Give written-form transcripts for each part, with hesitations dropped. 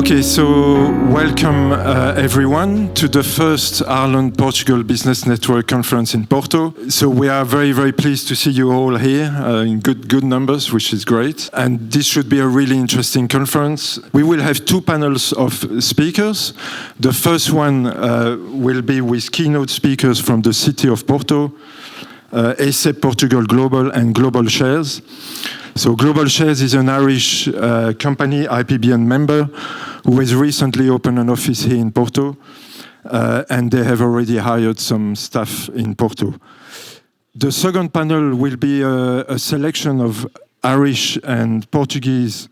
Okay, so welcome everyone to the first Ireland-Portugal Business Network Conference in Porto. So we are very, very pleased to see you all here in good numbers, which is great. And this should be a really interesting conference. We will have two panels of speakers. The first one will be with keynote speakers from the City of Porto, ASEP Portugal Global and Global Shares. So Global Shares is an Irish company, IPBN member, who has recently opened an office here in Porto, and they have already hired some staff in Porto. The second panel will be a selection of Irish and Portuguese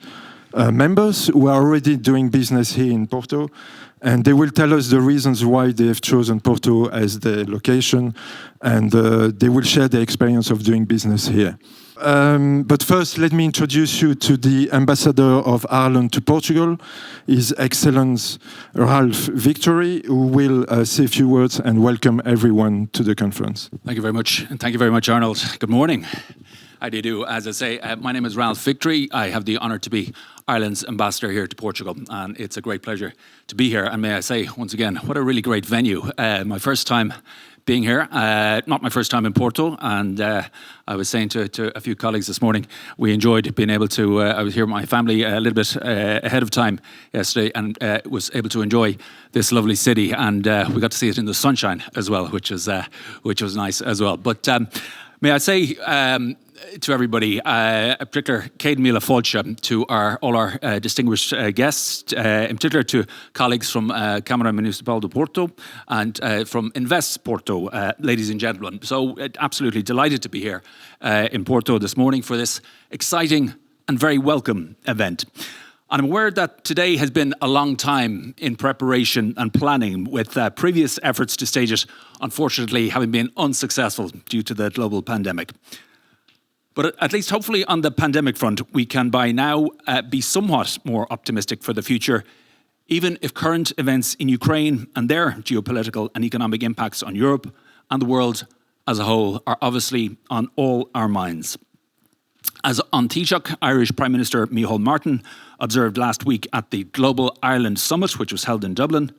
members who are already doing business here in Porto, and they will tell us the reasons why they have chosen Porto as their location, and they will share their experience of doing business here. But first, let me introduce you to the Ambassador of Ireland to Portugal, His Excellency Ralph Victory, who will say a few words and welcome everyone to the conference. Thank you very much, and thank you very much, Arnold. Good morning. How do you do? As I say, my name is Ralph Victory. I have the honour to be Ireland's ambassador here to Portugal, and it's a great pleasure to be here. And may I say, once again, what a really great venue. My first time being here, not my first time in Porto, and I was saying to a few colleagues this morning, we enjoyed being able to, I was here with my family a little bit ahead of time yesterday, and was able to enjoy this lovely city, and we got to see it in the sunshine as well, which was nice as well. But may I say, to everybody, a particular Céad Míle Fáilte to all our distinguished guests, in particular to colleagues from Câmara Municipal de Porto and from InvestPorto, ladies and gentlemen. So absolutely delighted to be here in Porto this morning for this exciting and very welcome event. And I'm aware that today has been a long time in preparation and planning, with previous efforts to stage it, unfortunately, having been unsuccessful due to the global pandemic. But at least hopefully on the pandemic front, we can by now be somewhat more optimistic for the future, even if current events in Ukraine and their geopolitical and economic impacts on Europe and the world as a whole are obviously on all our minds. As An Taoiseach, Irish Prime Minister Micheál Martin observed last week at the Global Ireland Summit, which was held in Dublin,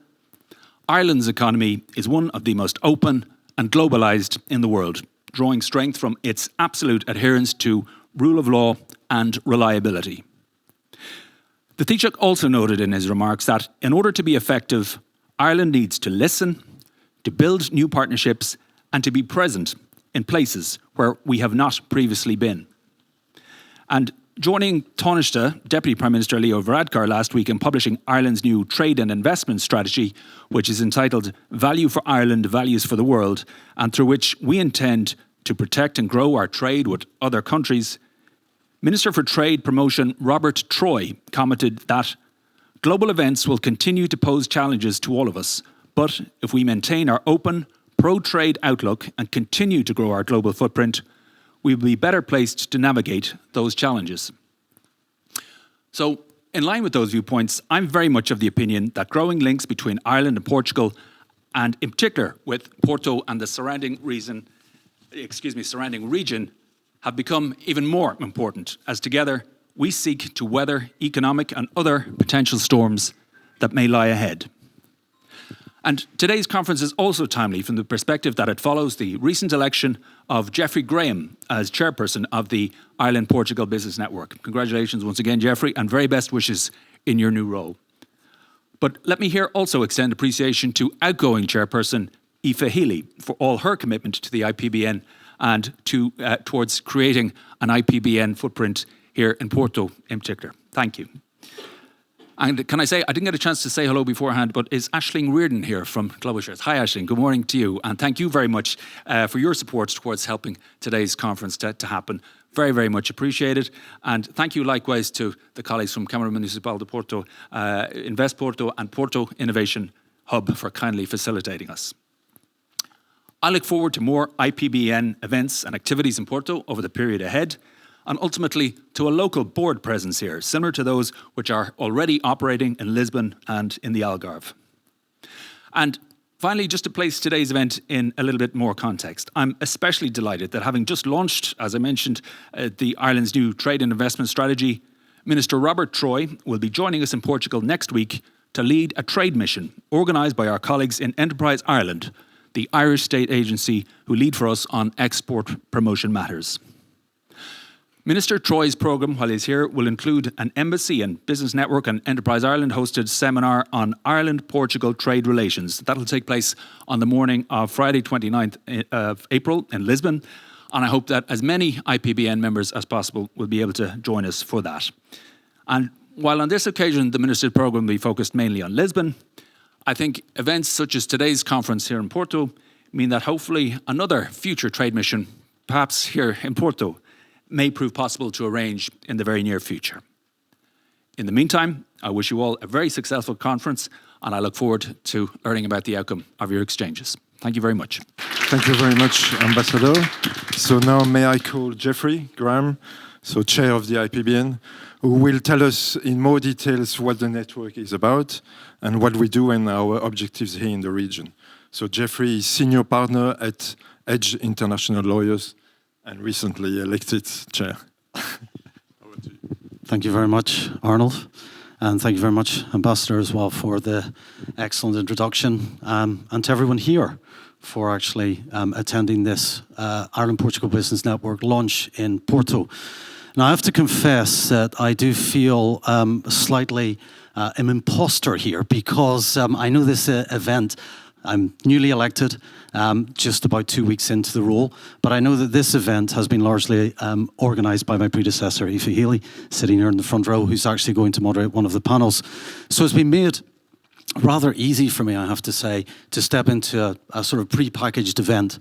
Ireland's economy is one of the most open and globalised in the world, drawing strength from its absolute adherence to rule of law and reliability. The Taoiseach also noted in his remarks that in order to be effective, Ireland needs to listen, to build new partnerships, and to be present in places where we have not previously been. And joining Taoiseach, Deputy Prime Minister Leo Varadkar last week in publishing Ireland's new trade and investment strategy, which is entitled Value for Ireland, Values for the World, and through which we intend to protect and grow our trade with other countries, Minister for Trade Promotion Robert Troy commented that global events will continue to pose challenges to all of us, but if we maintain our open, pro-trade outlook and continue to grow our global footprint, we will be better placed to navigate those challenges. So, in line with those viewpoints, I'm very much of the opinion that growing links between Ireland and Portugal, and in particular with Porto and the surrounding region, have become even more important, as together we seek to weather economic and other potential storms that may lie ahead. And today's conference is also timely from the perspective that it follows the recent election of Jeffrey Graham as chairperson of the Ireland-Portugal Business Network. Congratulations once again, Jeffrey, and very best wishes in your new role. But let me here also extend appreciation to outgoing chairperson Aoife Healy for all her commitment to the IPBN and towards creating an IPBN footprint here in Porto in particular. Thank you. And can I say, I didn't get a chance to say hello beforehand, but is Aisling Reardon here from Global Shares? Hi Aisling, good morning to you. And thank you very much for your support towards helping today's conference to happen. Very, very much appreciated. And thank you likewise to the colleagues from Câmara Municipal de Porto, InvestPorto and Porto Innovation Hub for kindly facilitating us. I look forward to more IPBN events and activities in Porto over the period ahead, and ultimately to a local board presence here, similar to those which are already operating in Lisbon and in the Algarve. And finally, just to place today's event in a little bit more context, I'm especially delighted that having just launched, as I mentioned, the Ireland's new trade and investment strategy, Minister Robert Troy will be joining us in Portugal next week to lead a trade mission organised by our colleagues in Enterprise Ireland, the Irish state agency who lead for us on export promotion matters. Minister Troy's programme while he's here will include an Embassy and Business Network and Enterprise Ireland hosted seminar on Ireland-Portugal trade relations. That will take place on the morning of Friday 29th of April in Lisbon, and I hope that as many IPBN members as possible will be able to join us for that. And while on this occasion the Minister's programme will be focused mainly on Lisbon, I think events such as today's conference here in Porto mean that hopefully another future trade mission, perhaps here in Porto, may prove possible to arrange in the very near future. In the meantime, I wish you all a very successful conference, and I look forward to learning about the outcome of your exchanges. Thank you very much. Thank you very much, Ambassador. So now may I call Jeffrey Graham, so Chair of the IPBN, who will tell us in more details what the network is about and what we do and our objectives here in the region. So Jeffrey is Senior Partner at Edge International Lawyers and recently elected Chair. Thank you very much, Arnold. And thank you very much, Ambassador, as well, for the excellent introduction, and to everyone here for actually attending this Ireland-Portugal Business Network launch in Porto. Now, I have to confess that I do feel slightly an imposter here because I know this event, I'm newly elected, just about 2 weeks into the role, but I know that this event has been largely organised by my predecessor, Aoife Healy, sitting here in the front row, who's actually going to moderate one of the panels. So it's been made rather easy for me, I have to say, to step into a sort of pre-packaged event,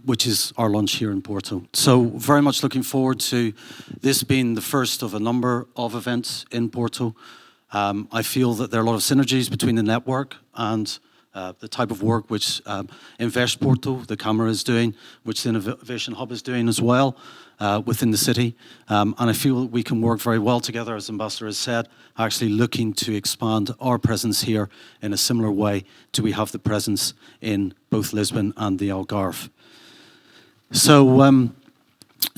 which is our lunch here in Porto. So very much looking forward to this being the first of a number of events in Porto. I feel that there are a lot of synergies between the network and the type of work which InvestPorto, the Camera, is doing, which the Innovation Hub is doing as well within the city. And I feel that we can work very well together, as Ambassador has said, actually looking to expand our presence here in a similar way to we have the presence in both Lisbon and the Algarve. So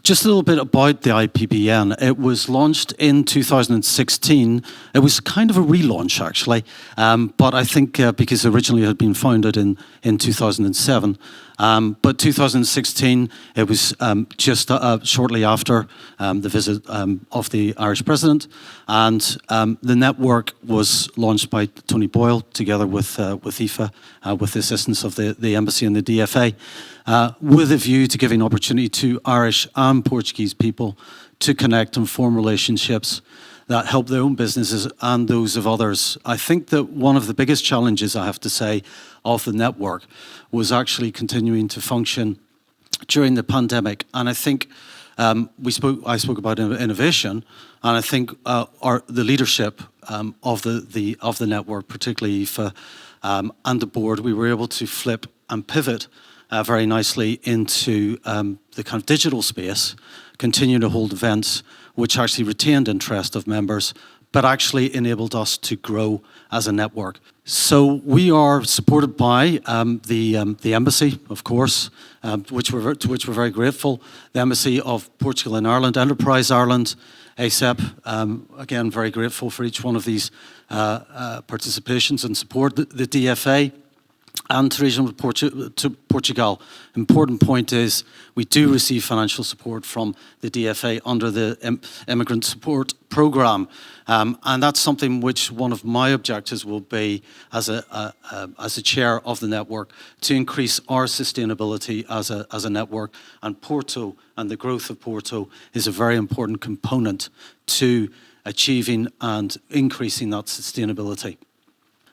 just a little bit about the IPBN. It was launched in 2016. It was kind of a relaunch, actually, but I think because originally it had been founded in 2007. But 2016, it was just shortly after the visit of the Irish President, and the network was launched by Tony Boyle together with Aoife, with the assistance of the Embassy and the DFA, with a view to giving opportunity to Irish and Portuguese people to connect and form relationships that help their own businesses and those of others. I think that one of the biggest challenges, I have to say, of the network was actually continuing to function during the pandemic. And I think I spoke about innovation, and I think the leadership of the network, particularly Aoife and the board, we were able to flip and pivot very nicely into the kind of digital space, continue to hold events which actually retained interest of members, but actually enabled us to grow as a network. So we are supported by the Embassy, of course, to which we're very grateful, the Embassy of Portugal in Ireland, Enterprise Ireland, ASEP, again, very grateful for each one of these participations and support, the DFA, and to Region of Portugal. Important point is we do receive financial support from the DFA under the Immigrant Support Programme, and that's something which one of my objectives will be as a chair of the network to increase our sustainability as a network, and Porto and the growth of Porto is a very important component to achieving and increasing that sustainability.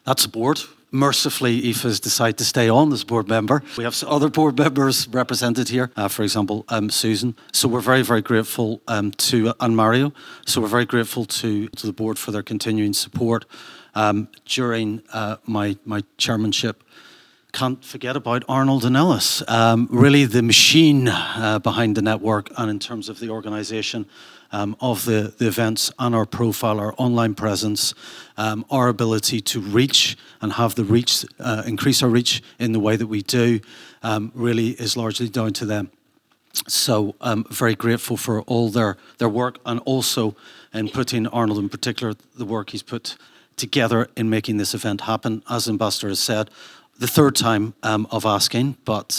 That's the board. Mercifully, Aoife has decided to stay on as board member. We have other board members represented here, for example, Susan. So we're very, very grateful to, and Mario. So we're very grateful to the board for their continuing support during my chairmanship. Can't forget about Arnold and Ellis, really the machine behind the network and in terms of the organisation of the events and our profile, our online presence, our ability to reach and have the reach, increase our reach in the way that we do, really is largely down to them. So I'm very grateful for all their work, and also in putting Arnold in particular, the work he's put together in making this event happen. As Ambassador has said, the third time of asking. But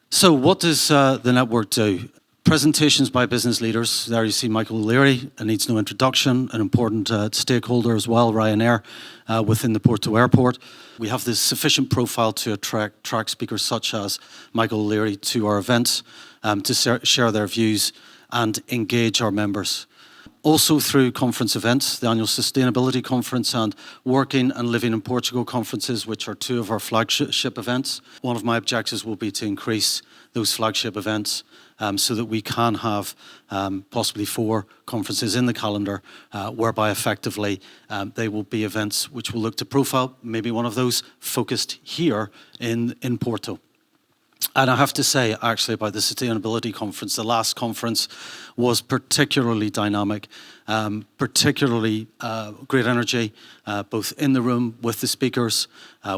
so what does the network do? Presentations by business leaders. There you see Michael O'Leary, needs no introduction, an important stakeholder as well, Ryanair, within the Porto airport. We have this sufficient profile to attract speakers such as Michael O'Leary to our events, to share their views and engage our members. Also through conference events, the annual Sustainability Conference and Working and Living in Portugal conferences, which are two of our flagship events. One of my objectives will be to increase those flagship events so that we can have possibly 4 conferences in the calendar, whereby effectively they will be events which will look to profile, maybe one of those focused here in Porto. And I have to say, actually, about the Sustainability Conference, the last conference was particularly dynamic, particularly great energy, both in the room with the speakers,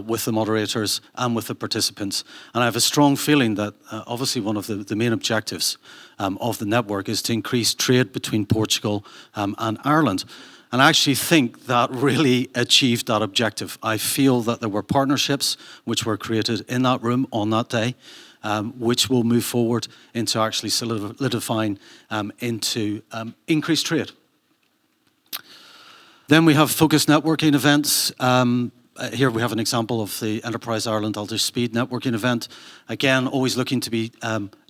with the moderators, and with the participants. And I have a strong feeling that, obviously, one of the main objectives of the network is to increase trade between Portugal and Ireland. And I actually think that really achieved that objective. I feel that there were partnerships which were created in that room on that day, which will move forward into actually solidifying into increased trade. Then we have focused networking events. Here we have an example of the Enterprise Ireland Ultra Speed networking event. Again, always looking to be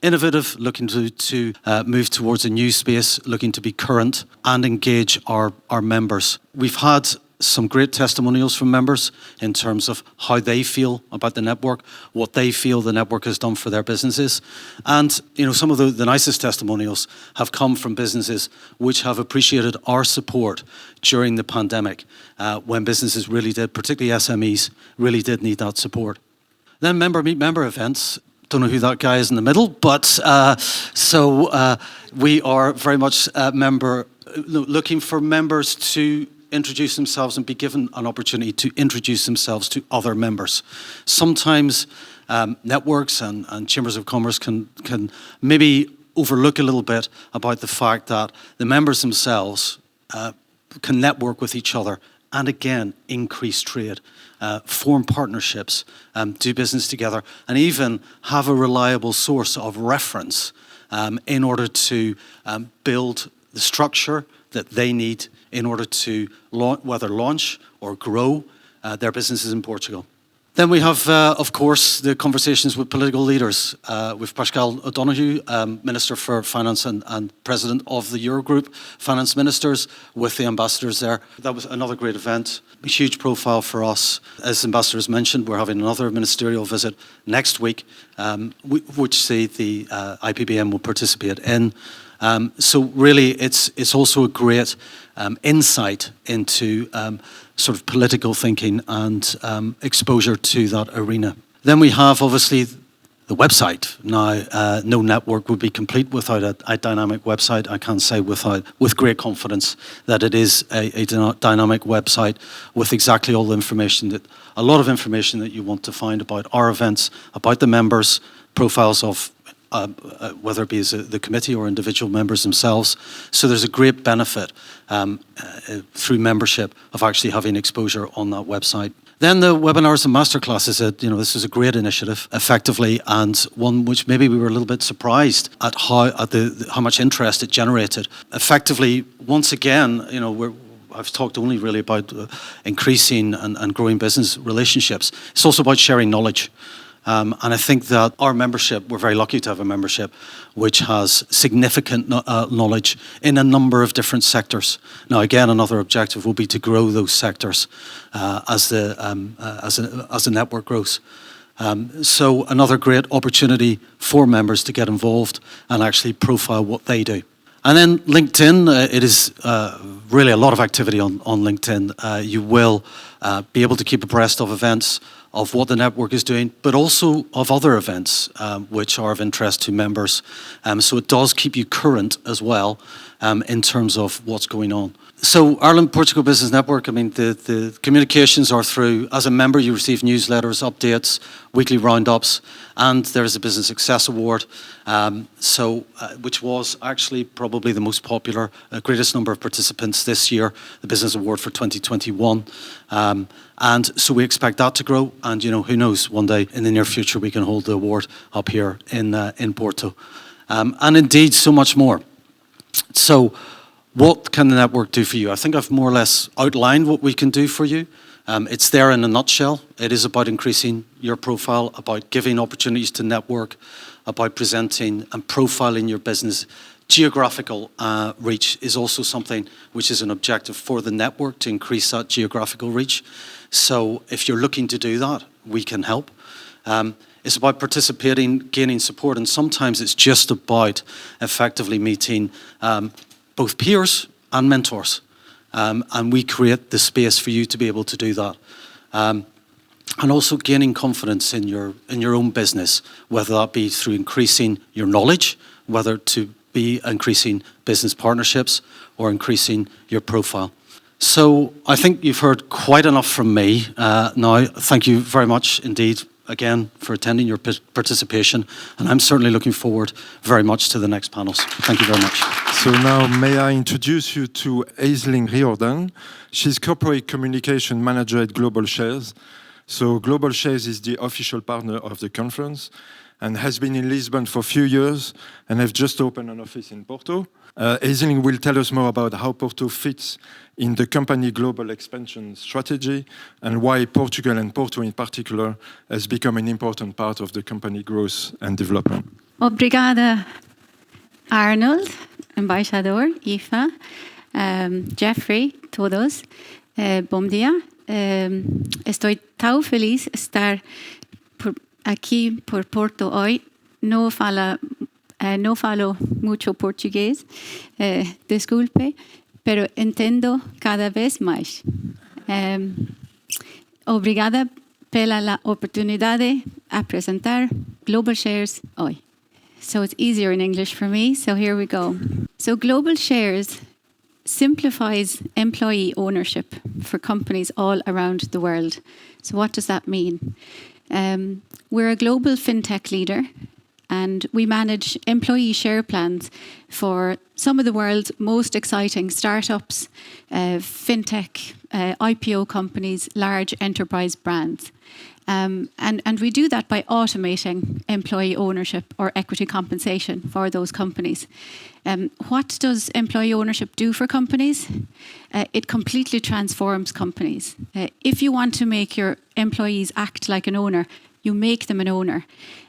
innovative, looking to move towards a new space, looking to be current and engage our members. We've had some great testimonials from members in terms of how they feel about the network, what they feel the network has done for their businesses. And some of the nicest testimonials have come from businesses which have appreciated our support during the pandemic, when businesses really did, particularly SMEs, really did need that support. Then member meet member events. Don't know who that guy is in the middle, but we are very much looking for members to introduce themselves and be given an opportunity to introduce themselves to other members. Sometimes networks and chambers of commerce can maybe overlook a little bit about the fact that the members themselves can network with each other and again increase trade, form partnerships, do business together, and even have a reliable source of reference in order to build the structure that they need in order to whether launch or grow their businesses in Portugal. Then we have, of course, the conversations with political leaders, with Pascal O'Donoghue, Minister for Finance and President of the Eurogroup, Finance Ministers, with the ambassadors there. That was another great event, a huge profile for us. As ambassadors mentioned, we're having another ministerial visit next week, which the IPBN will participate in. So really, it's also a great insight into sort of political thinking and exposure to that arena. Then we have, obviously, the website. Now, no network would be complete without a dynamic website. I can say with great confidence that it is a dynamic website with exactly all the information, a lot of information that you want to find about our events, about the members, profiles of whether it be as the committee or individual members themselves. So there's a great benefit through membership of actually having exposure on that website. Then the webinars and masterclasses, this is a great initiative, effectively, and one which maybe we were a little bit surprised at how much interest it generated. Effectively, once again, I've talked only really about increasing and growing business relationships. It's also about sharing knowledge. And I think that our membership, we're very lucky to have a membership which has significant knowledge in a number of different sectors. Now, again, another objective will be to grow those sectors as the network grows. So another great opportunity for members to get involved and actually profile what they do. And then LinkedIn, it is really a lot of activity on LinkedIn. You will be able to keep abreast of events, of what the network is doing, but also of other events which are of interest to members. So it does keep you current as well in terms of what's going on. So Ireland-Portugal Business Network, I mean, the communications are through, as a member, you receive newsletters, updates, weekly roundups, and there is a Business Success Award, which was actually probably the most popular, greatest number of participants this year, the Business Award for 2021. And so we expect that to grow, and who knows, one day in the near future we can hold the award up here in Porto. And indeed, so much more. So what can the network do for you? I think I've more or less outlined what we can do for you. It's there in a nutshell. It is about increasing your profile, about giving opportunities to network, about presenting and profiling your business. Geographical reach is also something which is an objective for the network, to increase that geographical reach. So if you're looking to do that, we can help. It's about participating, gaining support, and sometimes it's just about effectively meeting both peers and mentors. And we create the space for you to be able to do that. And also gaining confidence in your own business, whether that be through increasing your knowledge, whether to be increasing business partnerships or increasing your profile. So I think you've heard quite enough from me now. Thank you very much indeed again for attending, your participation, and I'm certainly looking forward very much to the next panels. Thank you very much. So now may I introduce you to Aisling Riordan. She's Corporate Communication Manager at Global Shares. So Global Shares is the official partner of the conference and has been in Lisbon for a few years and have just opened an office in Porto. Aisling will tell us more about how Porto fits in the company global expansion strategy and why Portugal and Porto in particular has become an important part of the company growth and development. Obrigada, Arnold, embaixador, IFA, Jeffrey, todos. Bom dia. Estoy tan feliz estar aquí por Porto hoy. No falo mucho portugués, disculpe, pero entiendo cada vez más. Obrigada pela la oportunidad de presentar Global Shares hoy. So it's easier in English for me, so here we go. So Global Shares simplifies employee ownership for companies all around the world. So what does that mean? We're a global fintech leader, and we manage employee share plans for some of the world's most exciting startups, fintech, IPO companies, large enterprise brands. And we do that by automating employee ownership or equity compensation for those companies. What does employee ownership do for companies? It completely transforms companies. If you want to make your employees act like an owner, you make them an owner.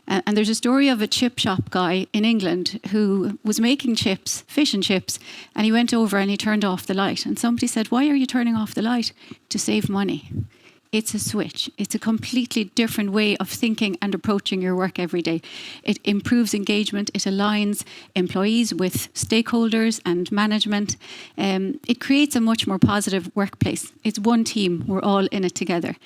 And there's a story of a chip shop guy in England who was making chips, fish and chips, and he went over and he turned off the light. And somebody said, "Why are you turning off the light?" "To save money." It's a switch. It's a completely different way of thinking and approaching your work every day. It improves engagement. It aligns employees with stakeholders and management. It creates a much more positive workplace. It's one team. We're all in it together.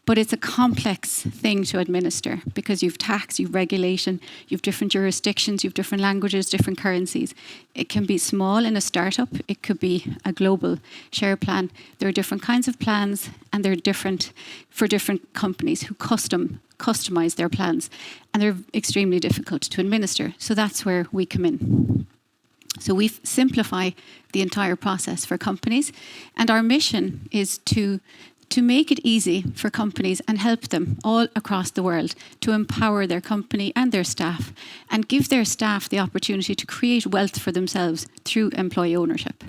But it's a complex thing to administer because you've tax, you've regulation, you've different jurisdictions, you've different languages, different currencies. It can be small in a startup. It could be a global share plan. There are different kinds of plans, and they're different for different companies who customize their plans. And they're extremely difficult to administer. So that's where we come in. So we simplify the entire process for companies. And our mission is to make it easy for companies and help them all across the world to empower their company and their staff and give their staff the opportunity to create wealth for themselves through employee ownership.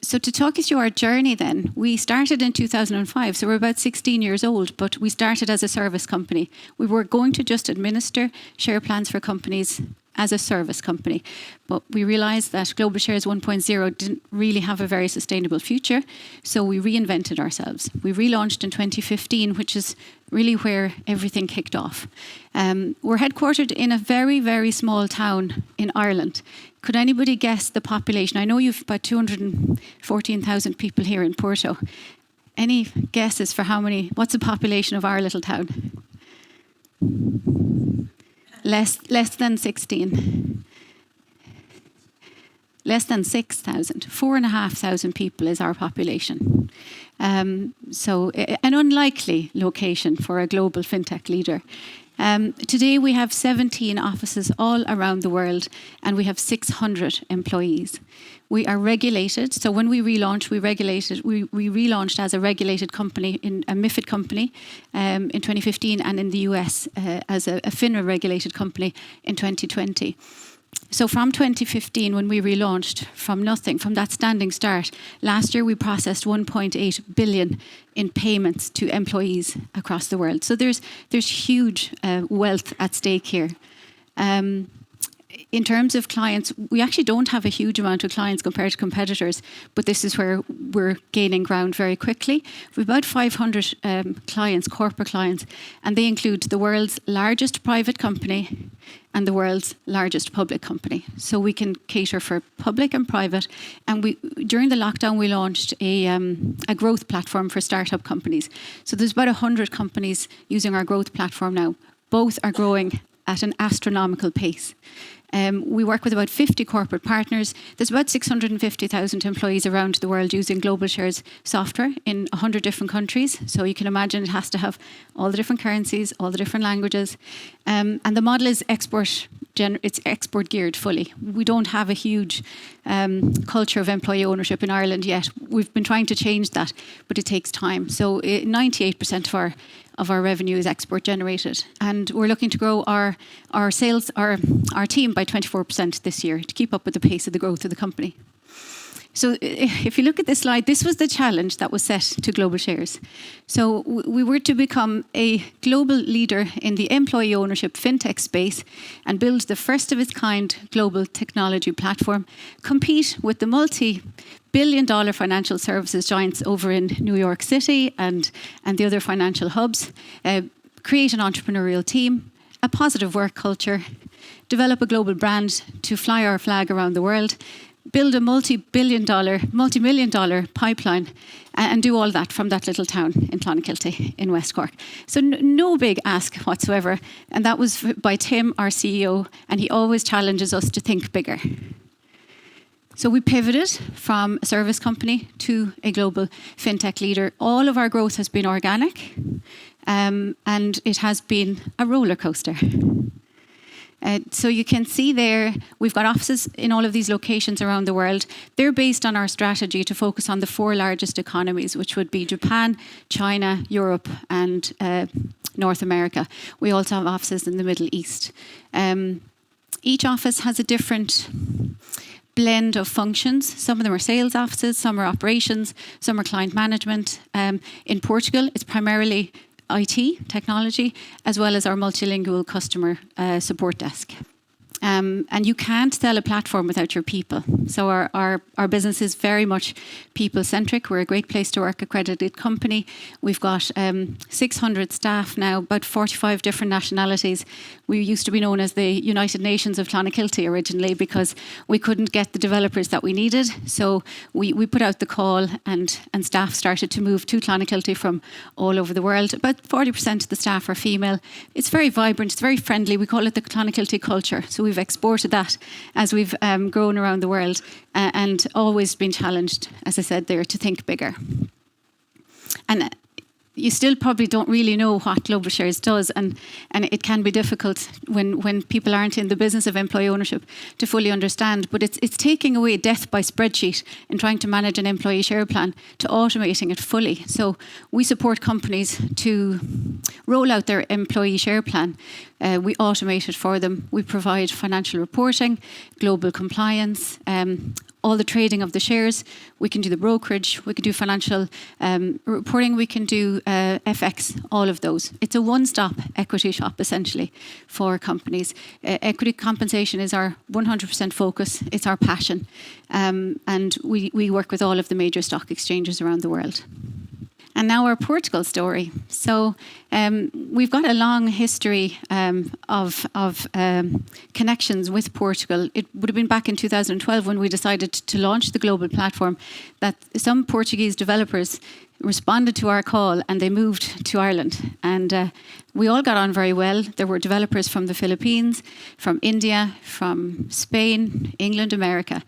So to talk you through our journey then, we started in 2005, so we're about 16 years old, but we started as a service company. We were going to just administer share plans for companies as a service company. But we realized that Global Shares 1.0 didn't really have a very sustainable future, so we reinvented ourselves. We relaunched in 2015, which is really where everything kicked off. We're headquartered in a very, very small town in Ireland. Could anybody guess the population? I know you've about 214,000 people here in Porto. Any guesses for what's the population of our little town? Less than 16. Less than 6,000. 4,500 people is our population. So an unlikely location for a global fintech leader. Today we have 17 offices all around the world, and we have 600 employees. We are regulated. So when we relaunched, we relaunched as a regulated company, in a MiFID company in 2015, and in the US as a FINRA regulated company in 2020. So from 2015, when we relaunched from nothing, from that standing start, last year we processed 1.8 billion in payments to employees across the world. So there's huge wealth at stake here. In terms of clients, we actually don't have a huge amount of clients compared to competitors, but this is where we're gaining ground very quickly. We have about 500 clients, corporate clients, and they include the world's largest private company and the world's largest public company. So we can cater for public and private. And during the lockdown, we launched a growth platform for startup companies. So there's about 100 companies using our growth platform now. Both are growing at an astronomical pace. We work with about 50 corporate partners. There's about 650,000 employees around the world using Global Shares software in 100 different countries. So you can imagine it has to have all the different currencies, all the different languages. And the model is export geared fully. We don't have a huge culture of employee ownership in Ireland yet. We've been trying to change that, but it takes time. So 98% of our revenue is export generated, and we're looking to grow our sales, our team by 24% this year to keep up with the pace of the growth of the company. So if you look at this slide, this was the challenge that was set to Global Shares. So we were to become a global leader in the employee ownership fintech space and build the first of its kind global technology platform, compete with the multi-billion-dollar financial services giants over in New York City and the other financial hubs, create an entrepreneurial team, a positive work culture, develop a global brand to fly our flag around the world, build a multi-million dollar pipeline, and do all that from that little town in Clonakilty in West Cork. So no big ask whatsoever. And that was by Tim, our CEO, and he always challenges us to think bigger. So we pivoted from a service company to a global fintech leader. All of our growth has been organic, and it has been a roller coaster. So you can see there, we've got offices in all of these locations around the world. They're based on our strategy to focus on the 4 largest economies, which would be Japan, China, Europe, and North America. We also have offices in the Middle East. Each office has a different blend of functions. Some of them are sales offices, some are operations, some are client management. In Portugal, it's primarily IT, technology, as well as our multilingual customer support desk. And you can't sell a platform without your people. So our business is very much people-centric. We're a great place to work, accredited company. We've got 600 staff now, about 45 different nationalities. We used to be known as the United Nations of Clonakilty originally because we couldn't get the developers that we needed. So we put out the call and staff started to move to Clonakilty from all over the world. About 40% of the staff are female. It's very vibrant, it's very friendly. We call it the Clonakilty culture. So we've exported that as we've grown around the world and always been challenged, as I said there, to think bigger. And you still probably don't really know what Global Shares does, and it can be difficult when people aren't in the business of employee ownership to fully understand. But it's taking away death by spreadsheet and trying to manage an employee share plan to automating it fully. So we support companies to roll out their employee share plan. We automate it for them. We provide financial reporting, global compliance, all the trading of the shares. We can do the brokerage. We can do financial reporting. We can do FX, all of those. It's a one-stop equity shop, essentially, for companies. Equity compensation is our 100% focus. It's our passion. And we work with all of the major stock exchanges around the world. And now our Portugal story. So we've got a long history of connections with Portugal. It would have been back in 2012 when we decided to launch the global platform that some Portuguese developers responded to our call and they moved to Ireland. And we all got on very well. There were developers from the Philippines, from India, from Spain, England, America.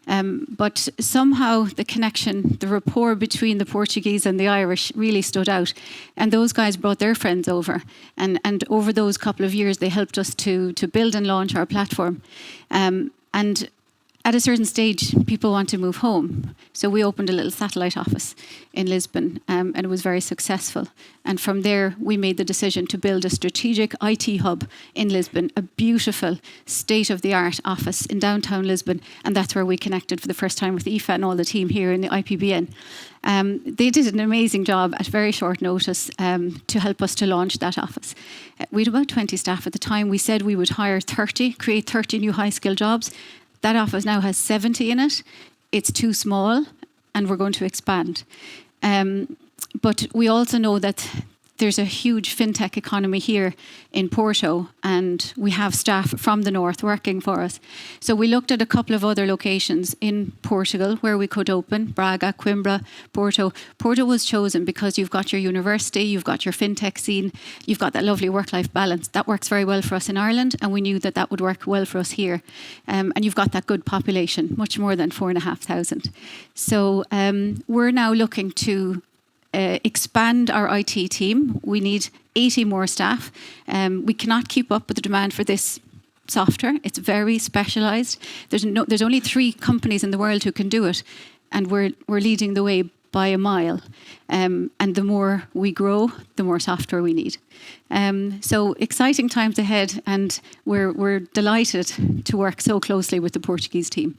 But somehow the connection, the rapport between the Portuguese and the Irish really stood out. And those guys brought their friends over. And over those couple of years, they helped us to build and launch our platform. And at a certain stage, people want to move home. So we opened a little satellite office in Lisbon, and it was very successful. And from there, we made the decision to build a strategic IT hub in Lisbon, a beautiful state-of-the-art office in downtown Lisbon. And that's where we connected for the first time with Aoife and all the team here in the IPBN. They did an amazing job at very short notice to help us to launch that office. We had about 20 staff at the time. We said we would hire 30, create 30 new high-skill jobs. That office now has 70 in it. It's too small, and we're going to expand. But we also know that there's a huge fintech economy here in Porto, and we have staff from the north working for us. So we looked at a couple of other locations in Portugal where we could open: Braga, Coimbra, Porto. Porto was chosen because you've got your university, you've got your fintech scene, you've got that lovely work-life balance. That works very well for us in Ireland, and we knew that that would work well for us here. And you've got that good population, much more than 4,500. So we're now looking to expand our IT team. We need 80 more staff. We cannot keep up with the demand for this software. It's very specialized. There's only 3 companies in the world who can do it, and we're leading the way by a mile. And the more we grow, the more software we need. So exciting times ahead, and we're delighted to work so closely with the Portuguese team.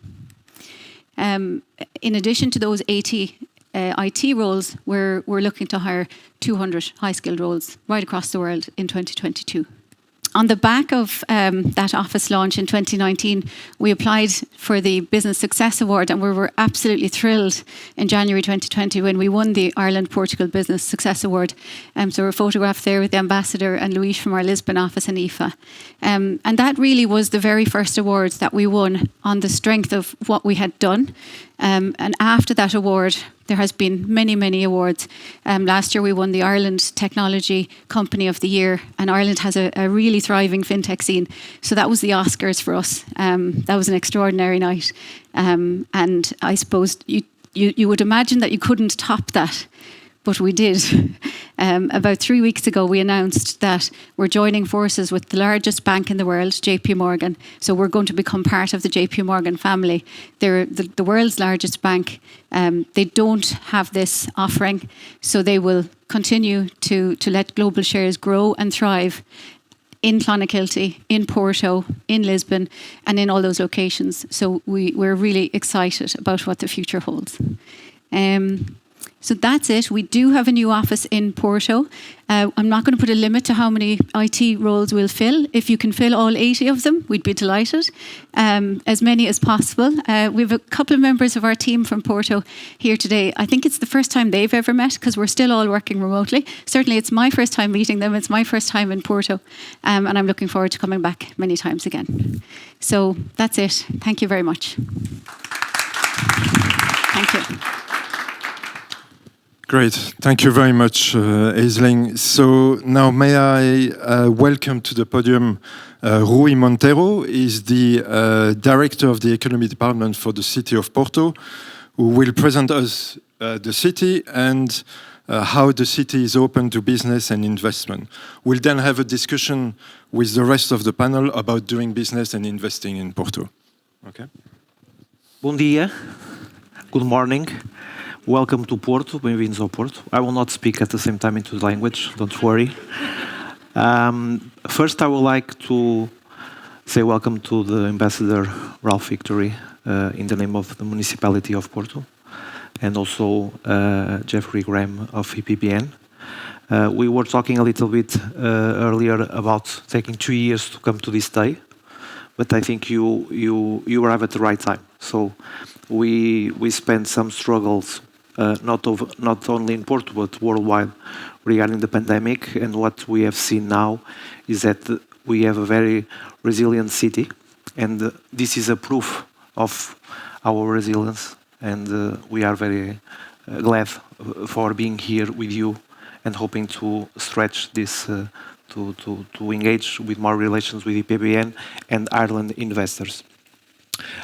In addition to those 80 IT roles, we're looking to hire 200 high-skilled roles right across the world in 2022. On the back of that office launch in 2019, we applied for the Business Success Award, and we were absolutely thrilled in January 2020 when we won the Ireland-Portugal Business Success Award. So we're photographed there with the ambassador and Luis from our Lisbon office and Aoife. And that really was the very first award that we won on the strength of what we had done. And after that award, there has been many, many awards. Last year we won the Ireland Technology Company of the Year, and Ireland has a really thriving fintech scene. So that was the Oscars for us. That was an extraordinary night. And I suppose you would imagine that you couldn't top that, but we did. About 3 weeks ago, we announced that we're joining forces with the largest bank in the world, JP Morgan. So we're going to become part of the JP Morgan family. They're the world's largest bank. They don't have this offering, so they will continue to let Global Shares grow and thrive in Clonakilty, in Porto, in Lisbon, and in all those locations. So we're really excited about what the future holds. So that's it. We do have a new office in Porto. I'm not going to put a limit to how many IT roles we'll fill. If you can fill all 80 of them, we'd be delighted. As many as possible. We have a couple of members of our team from Porto here today. I think it's the first time they've ever met because we're still all working remotely. Certainly it's my first time meeting them. It's my first time in Porto. And I'm looking forward to coming back many times again. So that's it. Thank you very much. Thank you. Great. Thank you very much, Aisling. So now may I welcome to the podium Rui Monteiro. Is the Director of the Economy Department for the City of Porto, who will present us the city and how the city is open to business and investment. We'll then have a discussion with the rest of the panel about doing business and investing in Porto. Okay. Bom dia. Good morning. Welcome to Porto, bem-vindos ao Porto. I will not speak at the same time into the language, don't worry. First, I would like to say welcome to the Ambassador Ralph Victory in the name of the Municipality of Porto, and also Jeffrey Graham of IPBN. We were talking a little bit earlier about taking 2 years to come to this day, but I think you arrive at the right time. So we spent some struggles not only in Porto but worldwide regarding the pandemic, and what we have seen now is that we have a very resilient city, and this is a proof of our resilience, and we are very glad for being here with you and hoping to stretch this to engage with more relations with IPBN and Ireland investors.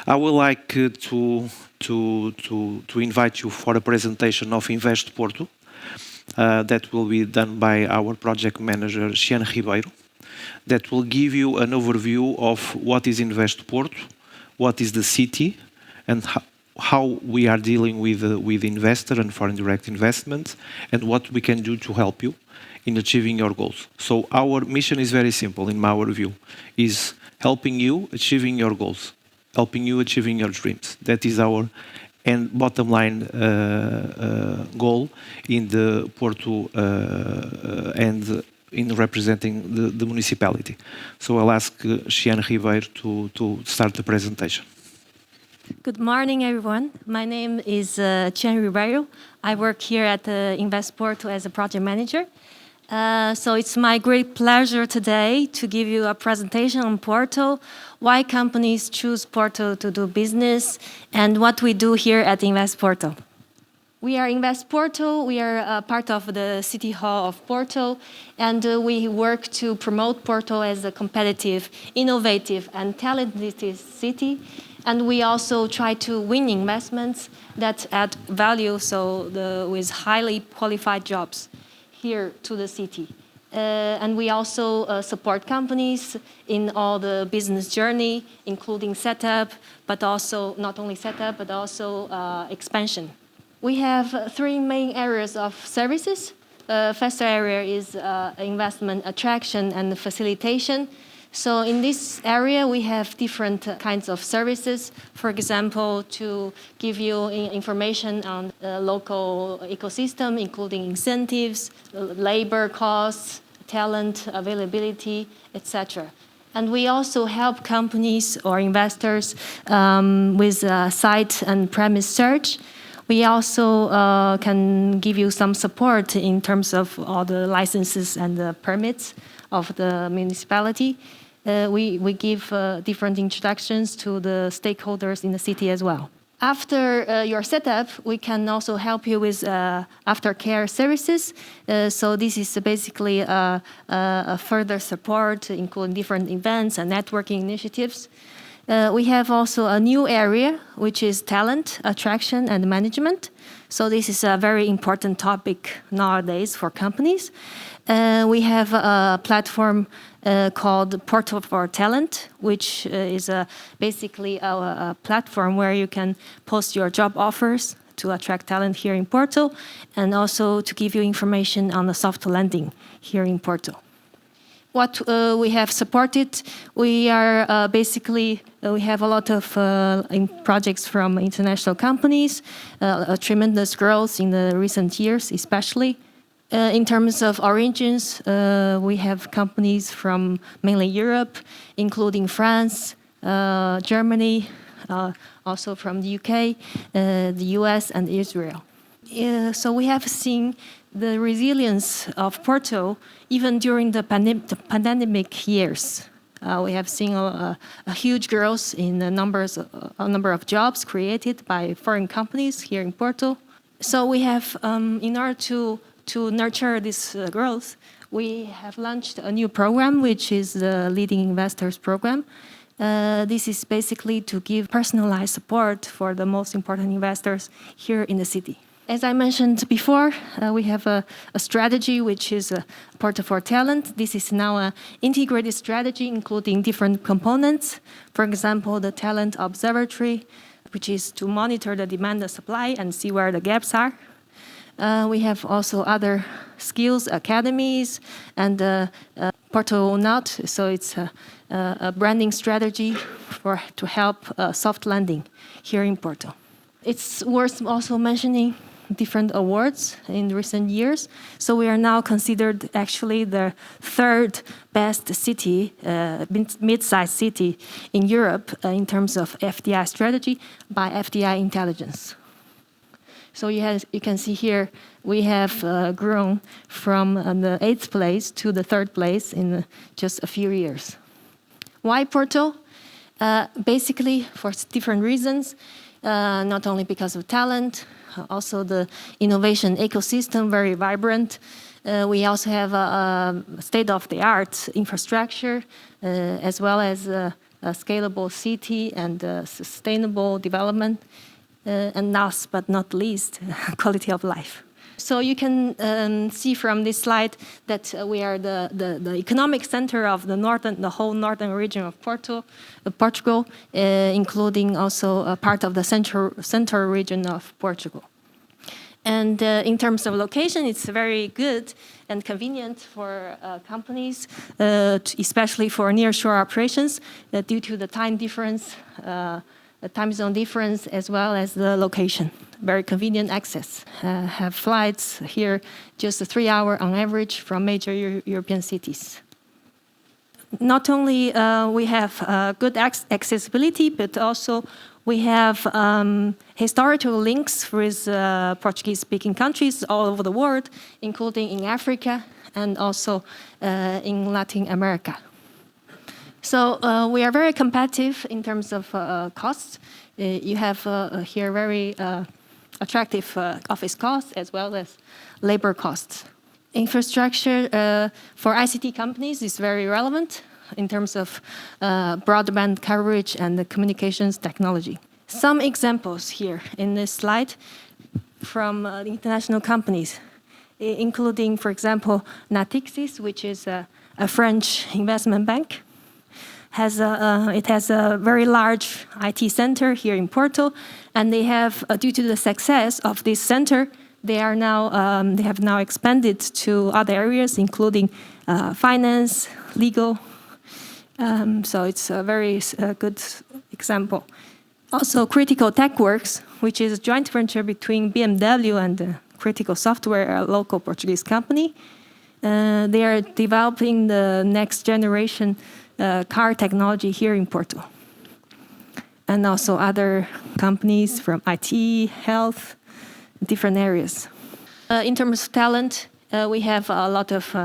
I would like to invite you for a presentation of InvestPorto that will be done by our project manager, Xian Ribeiro, that will give you an overview of what is InvestPorto, what is the city, and how we are dealing with investor and foreign direct investment, and what we can do to help you in achieving your goals. So our mission is very simple, in our view, is helping you achieving your goals, helping you achieving your dreams. That is our bottom line goal in the Porto and in representing the municipality. So I'll ask Xian Ribeiro to start the presentation. Good morning, everyone. My name is Xian Ribeiro. I work here at InvestPorto as a project manager. So it's my great pleasure today to give you a presentation on Porto, why companies choose Porto to do business, and what we do here at InvestPorto. We are InvestPorto. We are part of the City Hall of Porto, and we work to promote Porto as a competitive, innovative, and talented city. And we also try to win investments that add value, with highly qualified jobs here to the city. And we also support companies in all the business journey, including setup, but also not only setup, but also expansion. We have three main areas of services. First area is investment attraction and facilitation. So in this area, we have different kinds of services. For example, to give you information on the local ecosystem, including incentives, labor costs, talent availability, etc. And we also help companies or investors with site and premise search. We also can give you some support in terms of all the licenses and the permits of the municipality. We give different introductions to the stakeholders in the city as well. After your setup, we can also help you with aftercare services. So this is basically a further support, including different events and networking initiatives. We have also a new area, which is talent, attraction, and management. So this is a very important topic nowadays for companies. We have a platform called Porto for Talent, which is basically a platform where you can post your job offers to attract talent here in Porto, and also to give you information on the soft landing here in Porto. What we have supported, we are we have a lot of projects from international companies, a tremendous growth in the recent years, especially. In terms of origins, we have companies from mainly Europe, including France, Germany, also from the UK, the US, and Israel. So we have seen the resilience of Porto even during the pandemic years. We have seen a huge growth in the number of jobs created by foreign companies here in Porto. So we have, in order to nurture this growth, we have launched a new program, which is the Leading Investors Program. This is basically to give personalized support for the most important investors here in the city. As I mentioned before, we have a strategy which is Porto for Talent. This is now an integrated strategy including different components. For example, the Talent Observatory, which is to monitor the demand and supply and see where the gaps are. We have also other skills academies and Porto Not, so it's a branding strategy to help soft landing here in Porto. It's worth also mentioning different awards in recent years. So we are now considered actually the third best city, mid-sized city in Europe in terms of FDI strategy by FDI Intelligence. So you can see here we have grown from the 8th place to the 3rd place in just a few years. Why Porto? Basically for different reasons. not only because of talent, also the innovation ecosystem, very vibrant. We also have a state-of-the-art infrastructure, as well as a scalable city and sustainable development, and last but not least, quality of life. So you can see from this slide that we are the economic center of the whole northern region of Portugal, including also a part of the central region of Portugal. And in terms of location, it's very good and convenient for companies, especially for nearshore operations, due to the time difference, the time zone difference, as well as the location. Very convenient access. Have flights here just 3 hours on average from major European cities. Not only we have good accessibility, but also we have historical links with Portuguese-speaking countries all over the world, including in Africa and also in Latin America. So we are very competitive in terms of costs. You have here very attractive office costs as well as labor costs. Infrastructure for ICT companies is very relevant in terms of broadband coverage and the communications technology. Some examples here in this slide from international companies, including, for example, Natixis, which is a French investment bank. It has a very large IT center here in Porto, and they have, due to the success of this center, they have now expanded to other areas, including finance, legal. So it's a very good example. Also, Critical TechWorks, which is a joint venture between BMW and Critical Software, a local Portuguese company. They are developing the next generation car technology here in Porto. And also other companies from IT, health, different areas. In terms of talent, we have a lot of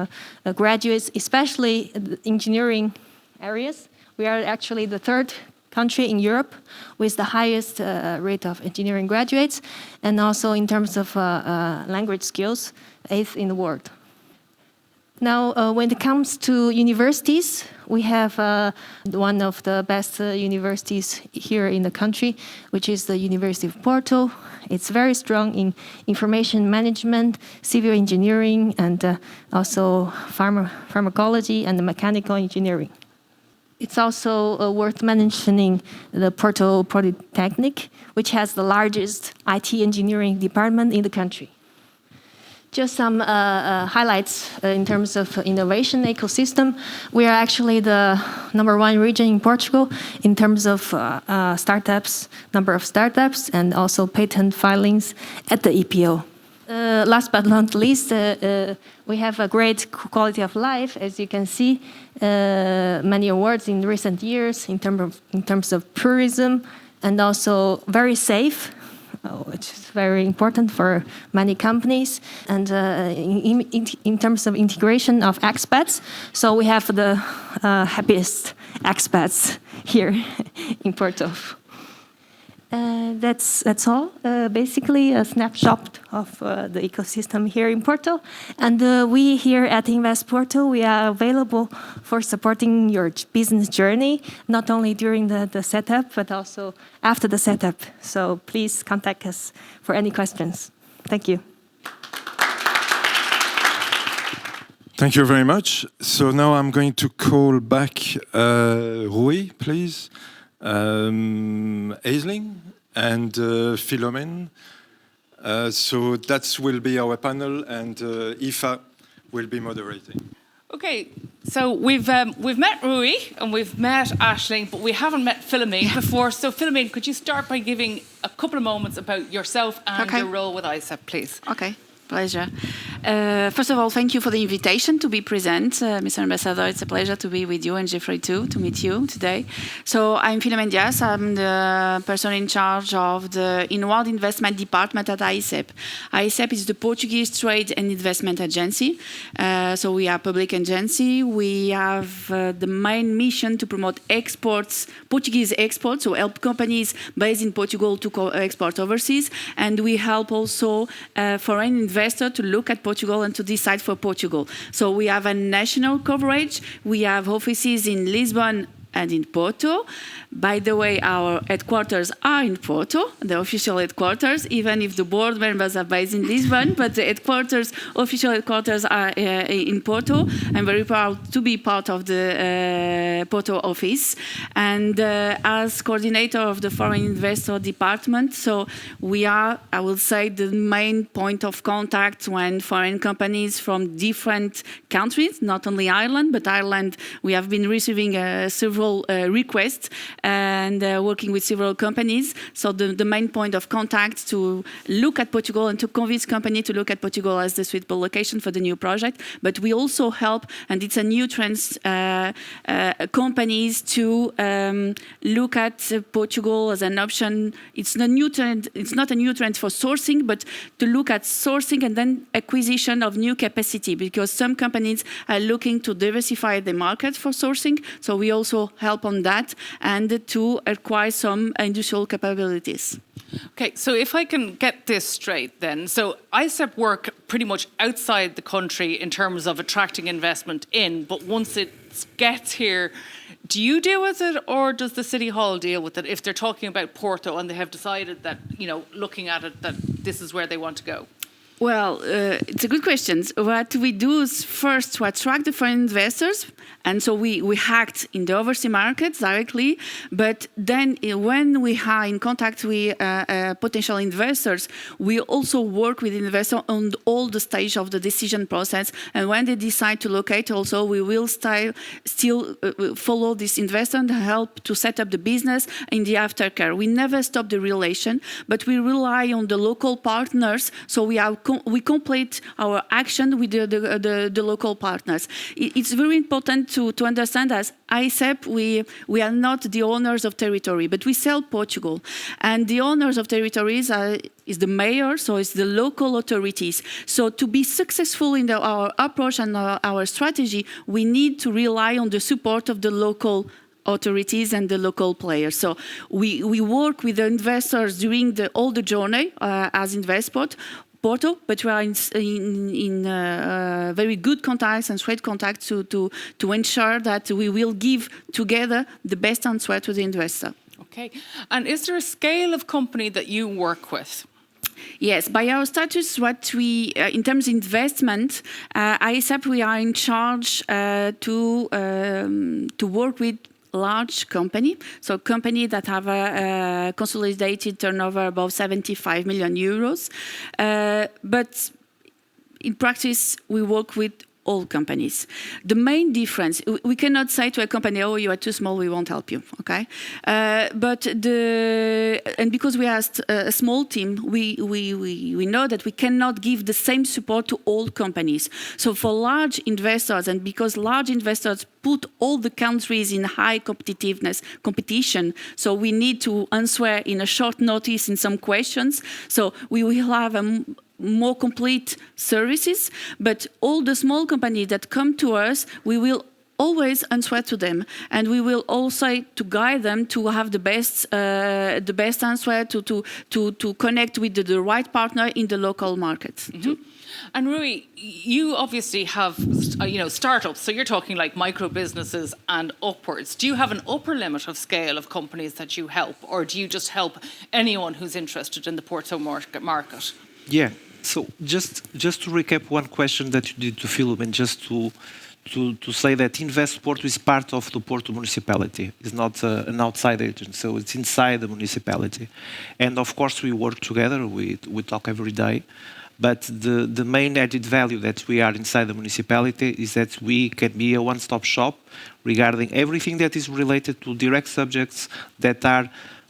graduates, especially engineering areas. We are actually the third country in Europe with the highest rate of engineering graduates, and also in terms of language skills, 8th in the world. Now, when it comes to universities, we have one of the best universities here in the country, which is the University of Porto. It's very strong in information management, civil engineering, and also pharmacology and mechanical engineering. It's also worth mentioning the Porto Polytechnic, which has the largest IT engineering department in the country. Just some highlights in terms of innovation ecosystem. We are actually the #1 region in Portugal in terms of startups, number of startups, and also patent filings at the EPO. Last but not least, we have a great quality of life, as you can see. Many awards in recent years in terms of tourism, and also very safe, which is very important for many companies, and in terms of integration of expats. So we have the happiest expats here in Porto. That's all. Basically, a snapshot of the ecosystem here in Porto. And we here at InvestPorto, we are available for supporting your business journey, not only during the setup, but also after the setup. So please contact us for any questions. Thank you. Thank you very much. So now I'm going to call back Rui, please. Aisling and Philomene. So that will be our panel, and Aoife will be moderating. Okay, so we've met Rui and we've met Aisling, but we haven't met Philomene before. So Philomene, could you start by giving a couple of moments about yourself and your role with ISEP, please? Okay, pleasure. First of all, thank you for the invitation to be present, Mr. Ambassador. It's a pleasure to be with you and Jeffrey too, to meet you today. So I'm Philomène Dias. I'm the person in charge of the Inward Investment Department at ICEP. ICEP is the Portuguese Trade and Investment Agency. So we are a public agency. We have the main mission to promote exports, Portuguese exports, so help companies based in Portugal to export overseas. And we help also foreign investors to look at Portugal and to decide for Portugal. So we have a national coverage. We have offices in Lisbon and in Porto. By the way, our headquarters are in Porto, the official headquarters, even if the board members are based in Lisbon, but the official headquarters are in Porto. I'm very proud to be part of the Porto office. And as coordinator of the Foreign Investor Department, so we are, I will say, the main point of contact when foreign companies from different countries, not only Ireland, but Ireland, we have been receiving several requests and working with several companies. So the main point of contact to look at Portugal and to convince company to look at Portugal as the suitable location for the new project. But we also help, and it's a new trend, companies to look at Portugal as an option. It's not a new trend. It's not a new trend for sourcing, but to look at sourcing and then acquisition of new capacity, because some companies are looking to diversify the market for sourcing. So we also help on that and to acquire some industrial capabilities. Okay, so if I can get this straight then, so ICEP work pretty much outside the country in terms of attracting investment in, but once it gets here, do you deal with it or does the City Hall deal with it if they're talking about Porto and they have decided that, looking at it, that this is where they want to go? Well, it's a good question. What we do is first to attract the foreign investors, and so we act in the overseas markets directly, but then when we are in contact with potential investors, we also work with investors on all the stage of the decision process, and when they decide to locate also, we will still follow this investor and help to set up the business in the aftercare. We never stop the relation, but we rely on the local partners, so we complete our action with the local partners. It's very important to understand as ICEP, we are not the owners of territory, but we sell Portugal. And the owners of territories is the mayor, so it's the local authorities. So to be successful in our approach and our strategy, we need to rely on the support of the local authorities and the local players. So we work with the investors during all the journey as InvestPorto, but we are in very good contacts and straight contacts to ensure that we will give together the best answer to the investor. Okay. And is there a scale of company that you work with? Yes, by our status, what we, in terms of investment, ICEP, we are in charge to work with large company, so company that have a consolidated turnover above 75 million euros. But in practice, we work with all companies. The main difference, we cannot say to a company, oh, you are too small, we won't help you, okay? And because we are a small team, we know that we cannot give the same support to all companies. So for large investors, and because large investors put all the countries in high competition, so we need to answer in a short notice in some questions. So we will have a more complete services, but all the small companies that come to us, we will always answer to them, and we will also to guide them to have the best answer to connect with the right partner in the local market. Mm-hmm. And Rui, you obviously have startups, so you're talking like micro businesses and upwards. Do you have an upper limit of scale of companies that you help, or do you just help anyone who's interested in the Porto market? Yeah. So just to recap one question that you did to Philip, and just to say that InvestPorto is part of the Porto municipality. It's not an outside agent, so it's inside the municipality. And of course we work together, we talk every day. But the main added value that we are inside the municipality is that we can be a one-stop shop regarding everything that is related to direct subjects that are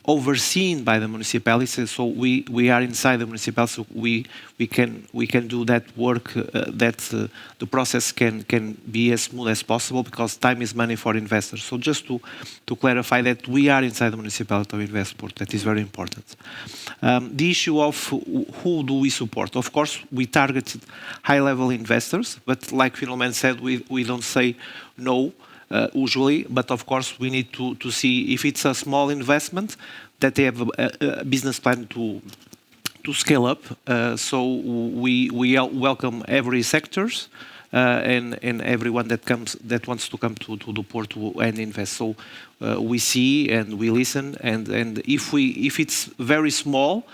overseen by the municipality. So we are inside the municipality. So we can do that work. The process can be as smooth as possible, because time is money for investors. So just to clarify that we are inside the municipality of InvestPorto, that is very important. The issue of who do we support? Of course, we target high-level investors, but like Philomena said, we don't say no. Usually, but of course we need to see if it's a small investment that they have a business plan to scale up. So we welcome every sectors and everyone that wants to come to the Porto and invest. So we see and we listen, and if it's very small,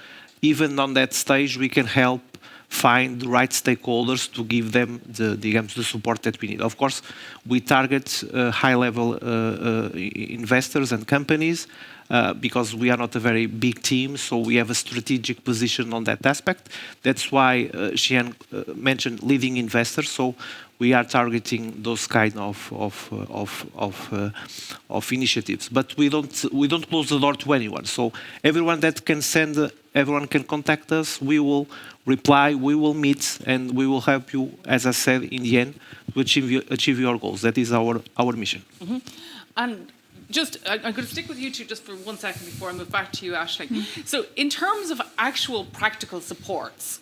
even on that stage we can help find the right stakeholders to give them the support that we need. Of course, we target high-level investors and companies because we are not a very big team, so we have a strategic position on that aspect. That's why Xian mentioned leading investors. So we are targeting those kind of initiatives, but we don't close the door to anyone. So everyone that can send, everyone can contact us. We will reply, we will meet, and we will help you, as I said, in the end, to achieve your goals. That is our mission. Mm-hmm. And just, I'm going to stick with you two just for 1 second before I move back to you, Ashley. So in terms of actual practical supports,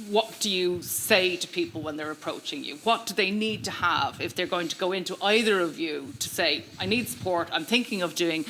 what do you say to people when they're approaching you? What do they need to have if they're going to go into either of you to say, I need support, I'm thinking of doing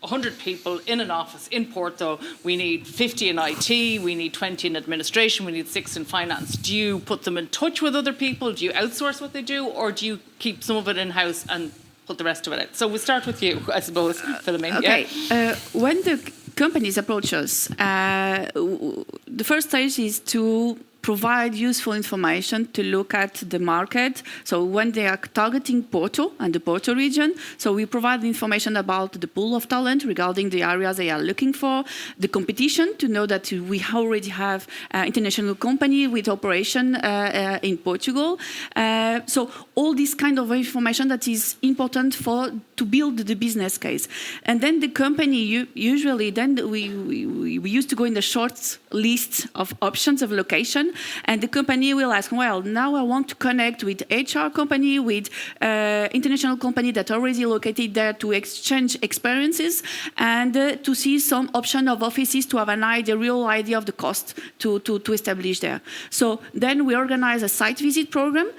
100 people in an office in Porto, we need 50 in IT, we need 20 in administration, we need 6 in finance. Do you put them in touch with other people? Do you outsource what they do? Or do you keep some of it in-house and put the rest of it out? So we'll start with you, I suppose, Philomena. Okay. Yeah. When the companies approach us, the first stage is to provide useful information to look at the market. So when they are targeting Porto and the Porto region, so we provide information about the pool of talent regarding the areas they are looking for, the competition to know that we already have international company with operation in Portugal. So all this kind of information that is important to build the business case. And then the company usually then we used to go in the short list of options of location. And the company will ask, well, now I want to connect with HR company, with international company that are already located there to exchange experiences and to see some option of offices to have a real idea of the cost to establish there. So then we organize a site visit program.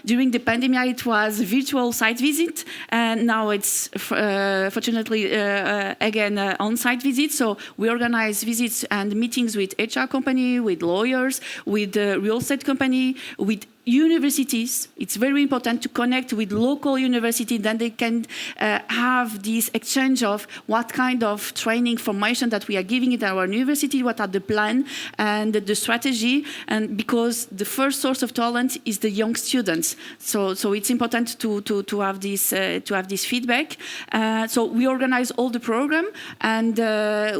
During the pandemic, it was virtual site visit, and now it's fortunately again on-site visits. So we organize visits and meetings with HR company, with lawyers, with the real estate company, with universities. It's very important to connect with local university, then they can have this exchange of what kind of training formation that we are giving at our university, what are the plan and the strategy, and because the first source of talent is the young students. So it's important to have this feedback. So we organize all the program, and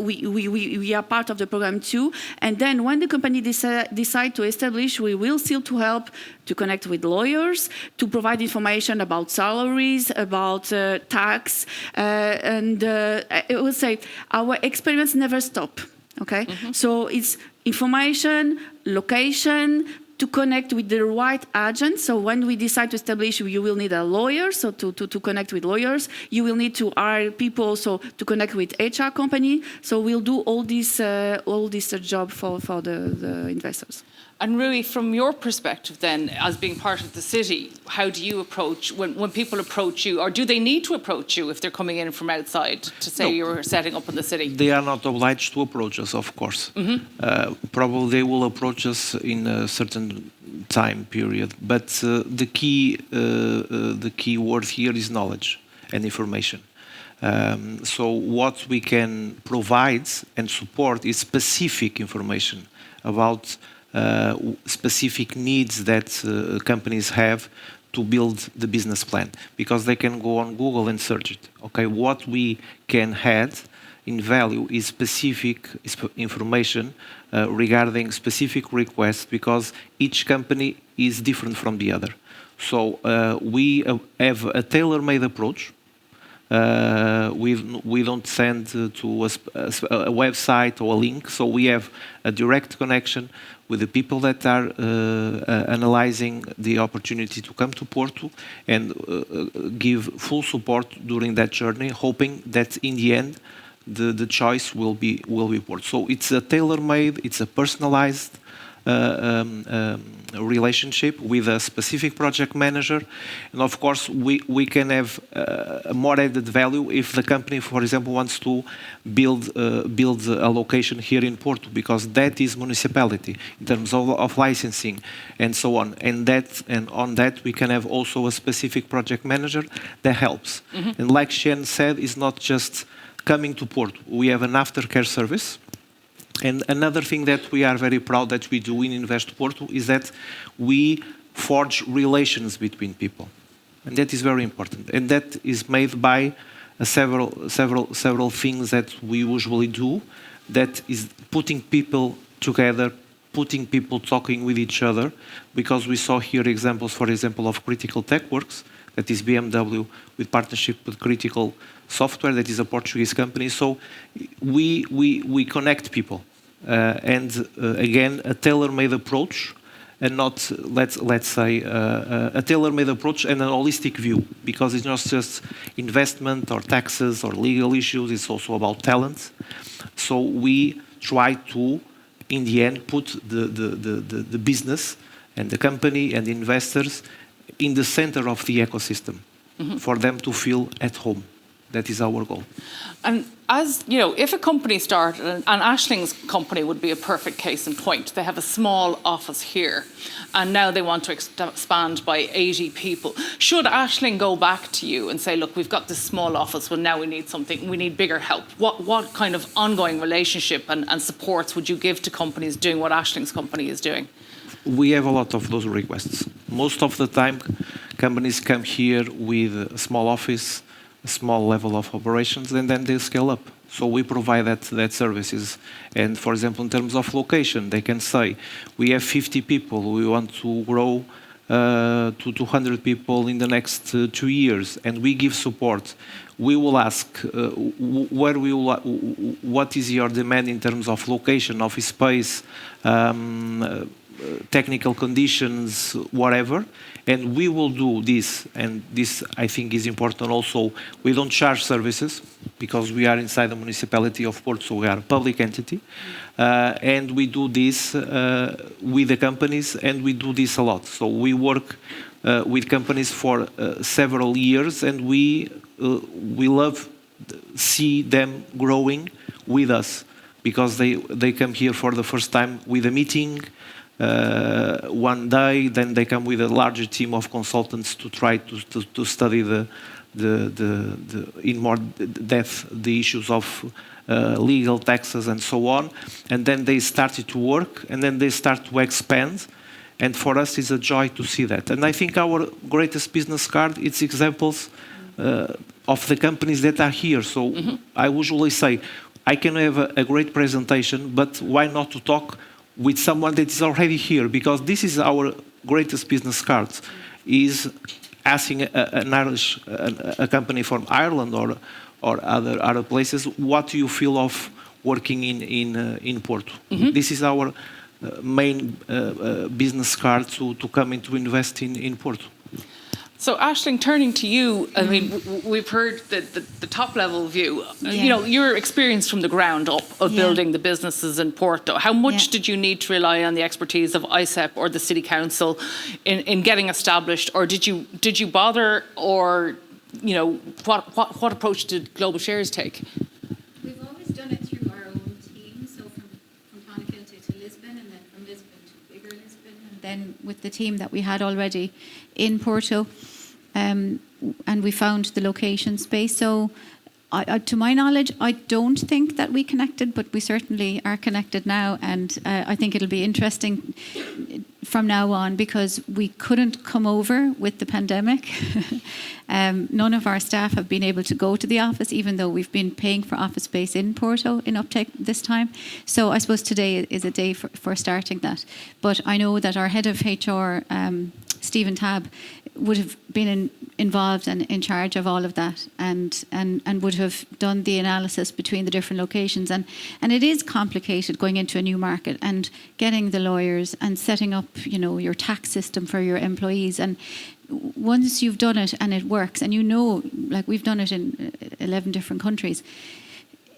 we are part of the program too. And then when the company decide to establish, we will still to help to connect with lawyers, to provide information about salaries, about tax, and I would say our experiments never stop, okay? Mm-hmm. So it's information, location, to connect with the right agent. So when we decide to establish, you will need a lawyer, so to connect with lawyers. You will need to hire people also to connect with HR company. So we'll do all this job for the investors. And Rui, from your perspective then, as being part of the city, how do you approach, when people approach you, or do they need to approach you if they're coming in from outside to say you're setting up in the city? They are not obliged to approach us, of course. Mm-hmm. Probably they will approach us in a certain time period. But the key word here is knowledge and information. So what we can provide and support is specific information about specific needs that companies have to build the business plan, because they can go on Google and search it. Okay, what we can add in value is specific information regarding specific requests, because each company is different from the other. So we have a tailor-made approach We don't send to a website or a link, so we have a direct connection with the people that are analyzing the opportunity to come to Porto and give full support during that journey, hoping that in the end the choice will be Porto. So it's a tailor-made, it's a personalized relationship with a specific project manager, and of course we can have a more added value if the company, for example, wants to build a location here in Porto, because that is municipality in terms of licensing and so on, and on that we can have also a specific project manager that helps. And like Shen said, it's not just coming to Porto. We have an aftercare service. And another thing that we are very proud that we do in InvestPorto is that we forge relations between people, and that is very important. And that is made by several things that we usually do. That is putting people together, putting people talking with each other, because we saw here examples, for example, of Critical Tech Works, that is BMW with partnership with Critical Software, that is a Portuguese company. So we connect people, and again, a tailor-made approach, and not let's say a tailor-made approach and an holistic view, because it's not just investment or taxes or legal issues, it's also about talent. So we try to, in the end, put the business and the company and the investors in the center of the ecosystem, for them to feel at home. That is our goal. And as you know, if a company started, and Ashling's company would be a perfect case in point. They have a small office here, and now they want to expand by 80 people. Should Ashling go back to you and say, look, we've got this small office, well, now we need something, we need bigger help? What kind of ongoing relationship and supports would you give to companies doing what Ashling's company is doing? We have a lot of those requests. Most of the time, companies come here with a small office, a small level of operations, and then they scale up. So we provide that services. And for example, in terms of location, they can say, we have 50 people, we want to grow to 200 people in the next 2 years, and we give support. We will ask, what is your demand in terms of location, office space, technical conditions, whatever, and we will do this. And this, I think, is important also. We don't charge services because we are inside the municipality of Porto, so we are a public entity, and we do this with the companies, and we do this a lot. So we work with companies for several years, and we love see them growing with us, because they come here for the first time with a meeting. One day, then they come with a larger team of consultants to try to study in more depth the issues of legal, taxes, and so on. And then they started to work, and then they start to expand. And for us, it's a joy to see that. And I think our greatest business card, it's examples of the companies that are here. So I usually say, I can have a great presentation, but why not to talk with someone that is already here? Because this is our greatest business card, is asking a company from Ireland or other places, what do you feel of working in Porto? This is our main business card to come in to invest in Porto. So, Aisling, turning to you, I mean, we've heard the top-level view. You know, your experience from the ground up of building the businesses in Porto. How much did you need to rely on the expertise of ICEP or the City Council in getting established, or did you bother, or you know, what approach did Global Shares take? We've always done it through our own team, so from Clonakilty to Lisbon, and then from Lisbon to bigger Lisbon, and then with the team that we had already in Porto. And we found the location space. So to my knowledge, I don't think that we connected, but we certainly are connected now. And I think it'll be interesting from now on, because we couldn't come over with the pandemic. None of our staff have been able to go to the office, even though we've been paying for office space in Porto in uptake this time. So I suppose today is a day for starting that. But I know that our head of HR, Stephen Tabb, would have been involved and in charge of all of that, and would have done the analysis between the different locations. And it is complicated going into a new market and getting the lawyers and setting up, your tax system for your employees. And once you've done it and it works, and like we've done it in 11 different countries,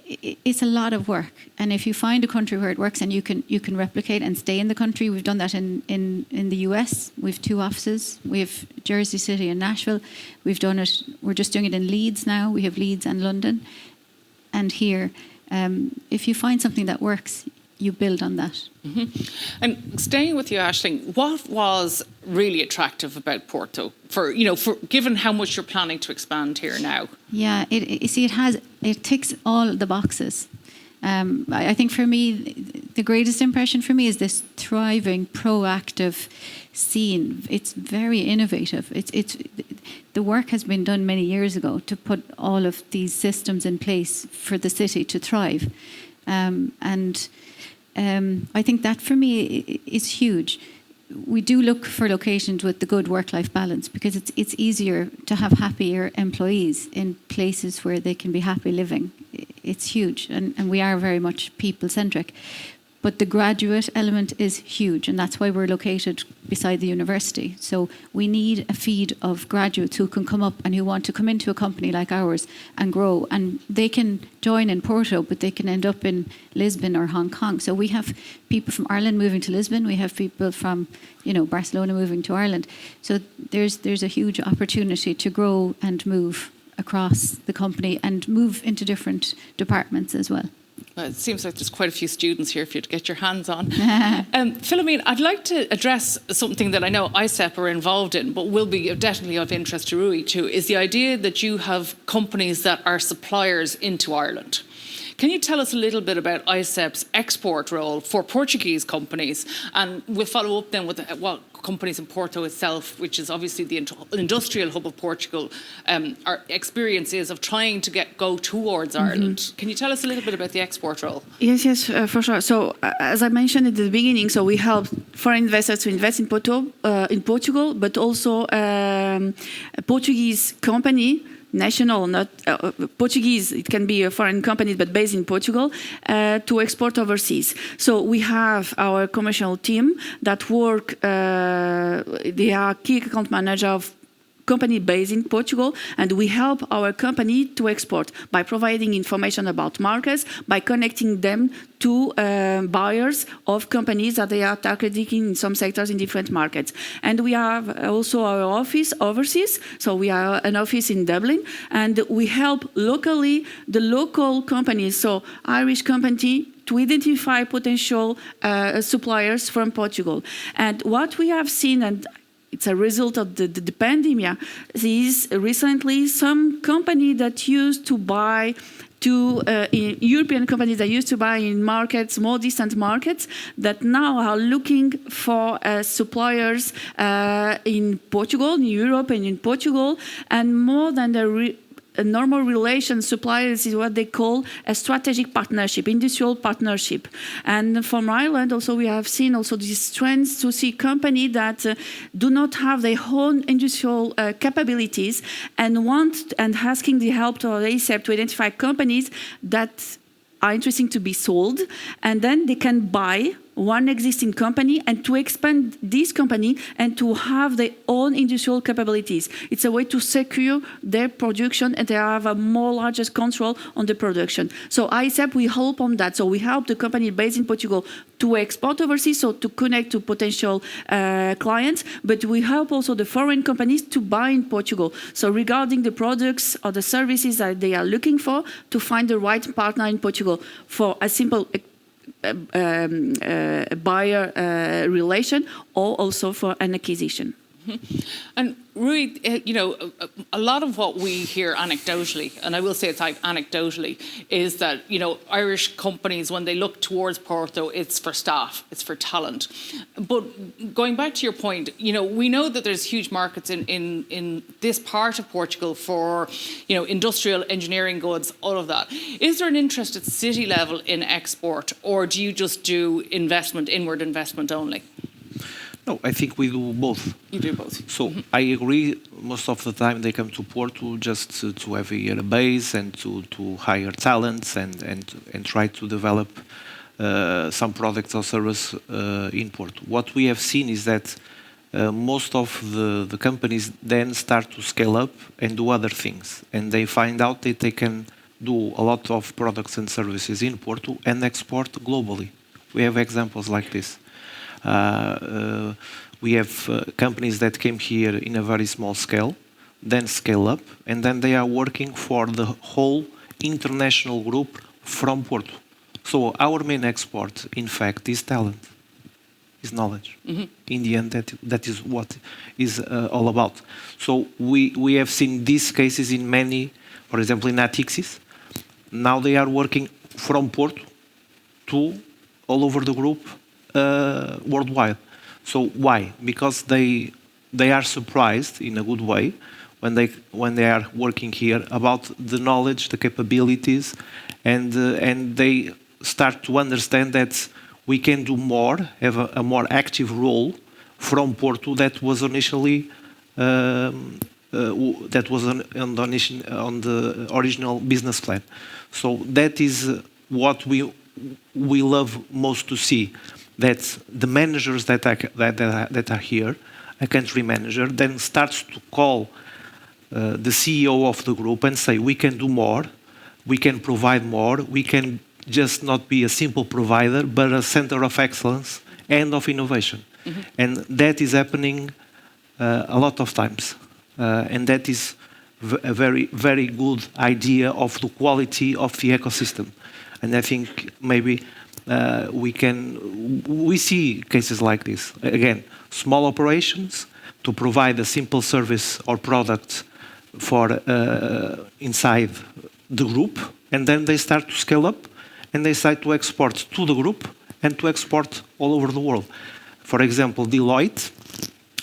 it's a lot of work. And if you find a country where it works and you can replicate and stay in the country, we've done that in the US. We've 2 offices. We have Jersey City and Nashville. We've done it. We're just doing it in Leeds now. We have Leeds and London. And here, if you find something that works, you build on that. Mm-hmm. And staying with you, Aisling, what was really attractive about Porto for given how much you're planning to expand here now? Yeah, it ticks all the boxes. I think for me, the greatest impression for me is this thriving, proactive scene. It's very innovative. It's the work has been done many years ago to put all of these systems in place for the city to thrive. I think that for me is huge. We do look for locations with the good work-life balance, because it's easier to have happier employees in places where they can be happy living. It's huge, and we are very much people-centric. But the graduate element is huge, and that's why we're located beside the university. So we need a feed of graduates who can come up and who want to come into a company like ours and grow. And they can join in Porto, but they can end up in Lisbon or Hong Kong. So we have people from Ireland moving to Lisbon. We have people from, Barcelona moving to Ireland. So there's a huge opportunity to grow and move across the company and move into different departments as well. Well, it seems like there's quite a few students here for you to get your hands on. Philomene, I'd like to address something that I know ICEP are involved in, but will be definitely of interest to Rui too, is the idea that you have companies that are suppliers into Ireland. Can you tell us a little bit about ICEP's export role for Portuguese companies? And we'll follow up then with companies in Porto itself, which is obviously the industrial hub of Portugal, our experiences of trying to go towards Ireland. Mm-hmm. Can you tell us a little bit about the export role? Yes, for sure. So as I mentioned at the beginning, so we help foreign investors to invest in Portugal, but also a Portuguese company, national, not Portuguese, it can be a foreign company, but based in Portugal, to export overseas. So we have our commercial team that work, they are key account manager of company based in Portugal, and we help our company to export by providing information about markets, by connecting them to buyers of companies that they are targeting in some sectors in different markets. And we have also our office overseas, so we are an office in Dublin, and we help locally the local companies, so Irish company, to identify potential suppliers from Portugal. And what we have seen, and it's a result of the pandemic, is recently some company that used to buy European companies that used to buy in markets, more distant markets, that now are looking for suppliers in Portugal, in Europe and in Portugal, and more than a normal relation, suppliers is what they call a strategic partnership, industrial partnership. And from Ireland also we have seen also these trends to see companies that do not have their own industrial capabilities and asking the help to ICEP to identify companies that are interesting to be sold, and then they can buy one existing company and to expand this company and to have their own industrial capabilities. It's a way to secure their production and they have a more larger control on the production. So ICEP, we help on that. So we help the company based in Portugal to export overseas, so to connect to potential clients, but we help also the foreign companies to buy in Portugal. So regarding the products or the services that they are looking for, to find the right partner in Portugal for a simple buyer relation or also for an acquisition. And Rui, a lot of what we hear anecdotally, and I will say it's like anecdotally, is that, Irish companies, when they look towards Porto, it's for staff, it's for talent. But going back to your point, we know that there's huge markets in this part of Portugal for, industrial engineering goods, all of that. Is there an interest at city level in export, or do you just do inward investment only? No, I think we do both. You do both. So I agree. Most of the time they come to Porto just to have a base and to hire talents and try to develop some products or service in Porto. What we have seen is that most of the companies then start to scale up and do other things, and they find out that they can do a lot of products and services in Porto and export globally. We have examples like this. We have companies that came here in a very small scale, then scale up, and then they are working for the whole international group from Porto. So our main export, in fact, is talent, is knowledge. In the end, that is what is all about. So we have seen these cases in many, for example, in Natixis. Now they are working from Porto to all over the group worldwide. So why? Because they are surprised in a good way when they are working here about the knowledge, the capabilities, and they start to understand that we can do more, have a more active role from Porto that was initially on the original business plan. So that is what we love most to see. That the managers that are here, a country manager, then starts to call the CEO of the group and say, we can do more, we can provide more, we can just not be a simple provider, but a center of excellence and of innovation. And that is happening a lot of times. And that is a very, very good idea of the quality of the ecosystem. And I think maybe we see cases like this. Again, small operations to provide a simple service or product for inside the group, and then they start to scale up and they start to export to the group and to export all over the world. For example, Deloitte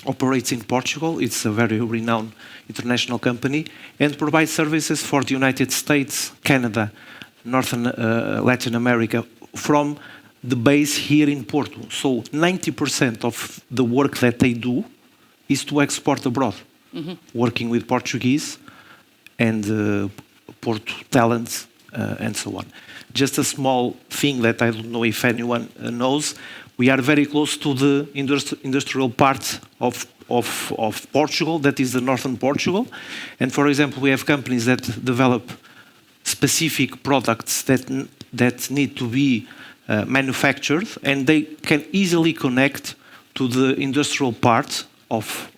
operates in Portugal. It's a very renowned international company and provides services for the United States, Canada, Northern Latin America, from the base here in Porto. So 90% of the work that they do is to export abroad, working with Portuguese and Porto talents and so on. Just a small thing that I don't know if anyone knows, we are very close to the industrial part of Portugal, that is the northern Portugal. And for example, we have companies that develop specific products that need to be manufactured, and they can easily connect to the industrial part of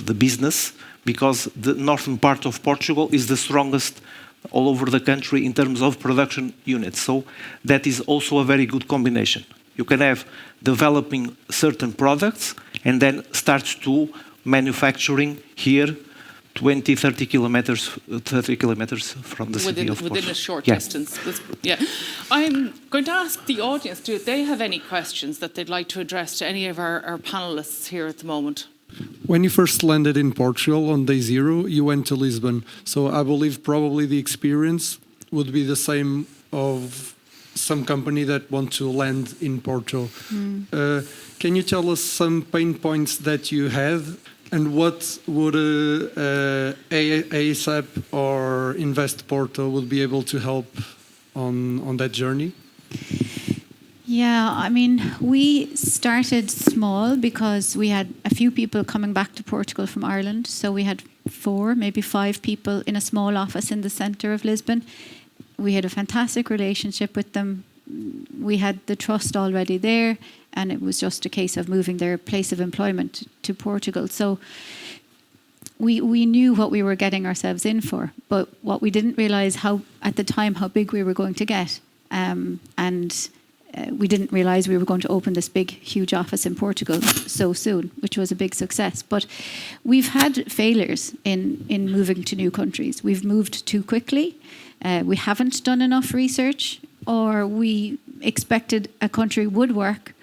the business, because the northern part of Portugal is the strongest all over the country in terms of production units. So that is also a very good combination. You can have developing certain products and then start to manufacturing here 20, 30 kilometers from the city of Porto. Within a short distance. Yeah. I'm going to ask the audience, do they have any questions that they'd like to address to any of our panelists here at the moment? When you first landed in Portugal on day zero, you went to Lisbon. So I believe probably the experience would be the same of some company that want to land in Porto. Can you tell us some pain points that you had, and what would ASAP or InvestPorto would be able to help on that journey? Yeah, I mean, we started small because we had a few people coming back to Portugal from Ireland. So we had 4, maybe 5 people in a small office in the centre of Lisbon. We had a fantastic relationship with them. We had the trust already there, and it was just a case of moving their place of employment to Portugal. So we knew what we were getting ourselves in for, but what we didn't realise at the time how big we were going to get. And we didn't realize we were going to open this big, huge office in Portugal so soon, which was a big success. But we've had failures in moving to new countries. We've moved too quickly. We haven't done enough research, or we expected a country would work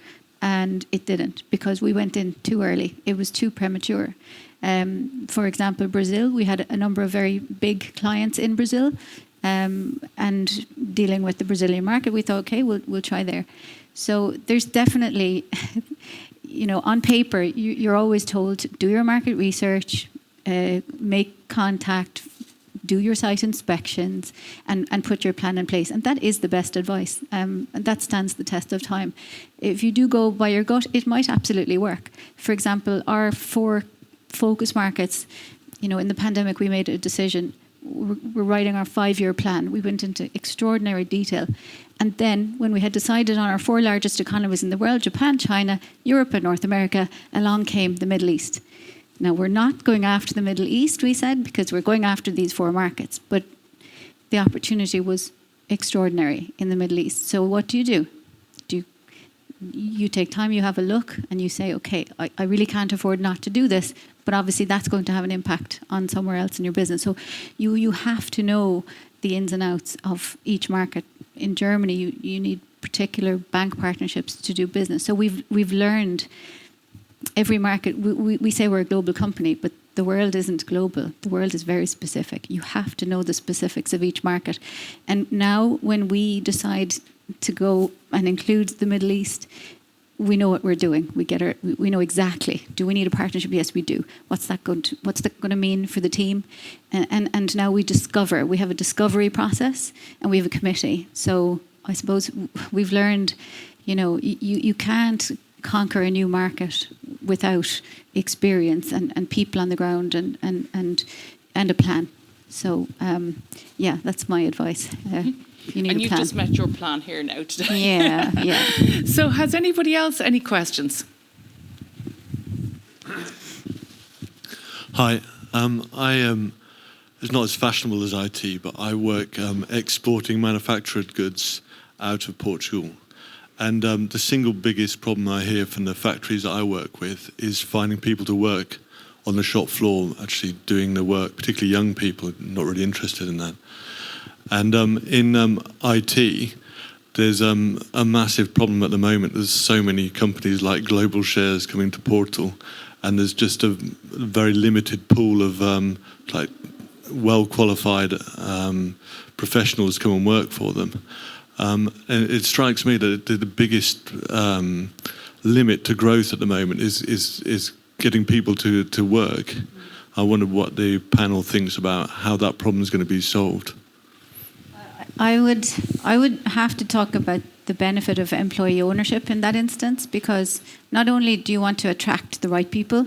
and it didn't because we went in too early. It was too premature. For example, Brazil, we had a number of very big clients in Brazil. And dealing with the Brazilian market, we thought, okay, we'll try there. So there's definitely, on paper, you're always told to do your market research, make contact, do your site inspections, and put your plan in place. And that is the best advice. And that stands the test of time. If you do go by your gut, it might absolutely work. For example, our 4 focus markets, in the pandemic, we made a decision. We're writing our 5-year plan. We went into extraordinary detail. And then when we had decided on our 4 largest economies in the world, Japan, China, Europe and North America, along came the Middle East. Now, we're not going after the Middle East, we said, because we're going after these 4 markets. But the opportunity was extraordinary in the Middle East. So what do? You take time, you have a look, and you say, okay, I really can't afford not to do this, but obviously that's going to have an impact on somewhere else in your business. So you have to know the ins and outs of each market. In Germany, you need particular bank partnerships to do business. So we've learned every market. We say we're a global company, but the world isn't global. The world is very specific. You have to know the specifics of each market. And now when we decide to go and include the Middle East, we know what we're doing. We know exactly. Do we need a partnership? Yes, we do. What's that going to mean for the team? And now we discover. We have a discovery process and we have a committee. So I suppose we've learned, you can't conquer a new market without experience and people on the ground and a plan. So that's my advice. You need and a you've plan. just met your plan here now today. Yeah. So has anybody else any questions? Hi, it's not as fashionable as IT, but I work exporting manufactured goods out of Portugal. And the single biggest problem I hear from the factories that I work with is finding people to work on the shop floor, actually doing the work, particularly young people, not really interested in that. And in IT, there's a massive problem at the moment. There's so many companies like Global Shares coming to Porto, and there's just a very limited pool of well-qualified professionals come and work for them. And it strikes me that the biggest limit to growth at the moment is getting people to work. I wonder what the panel thinks about how that problem is going to be solved. I would have to talk about the benefit of employee ownership in that instance, because not only do you want to attract the right people,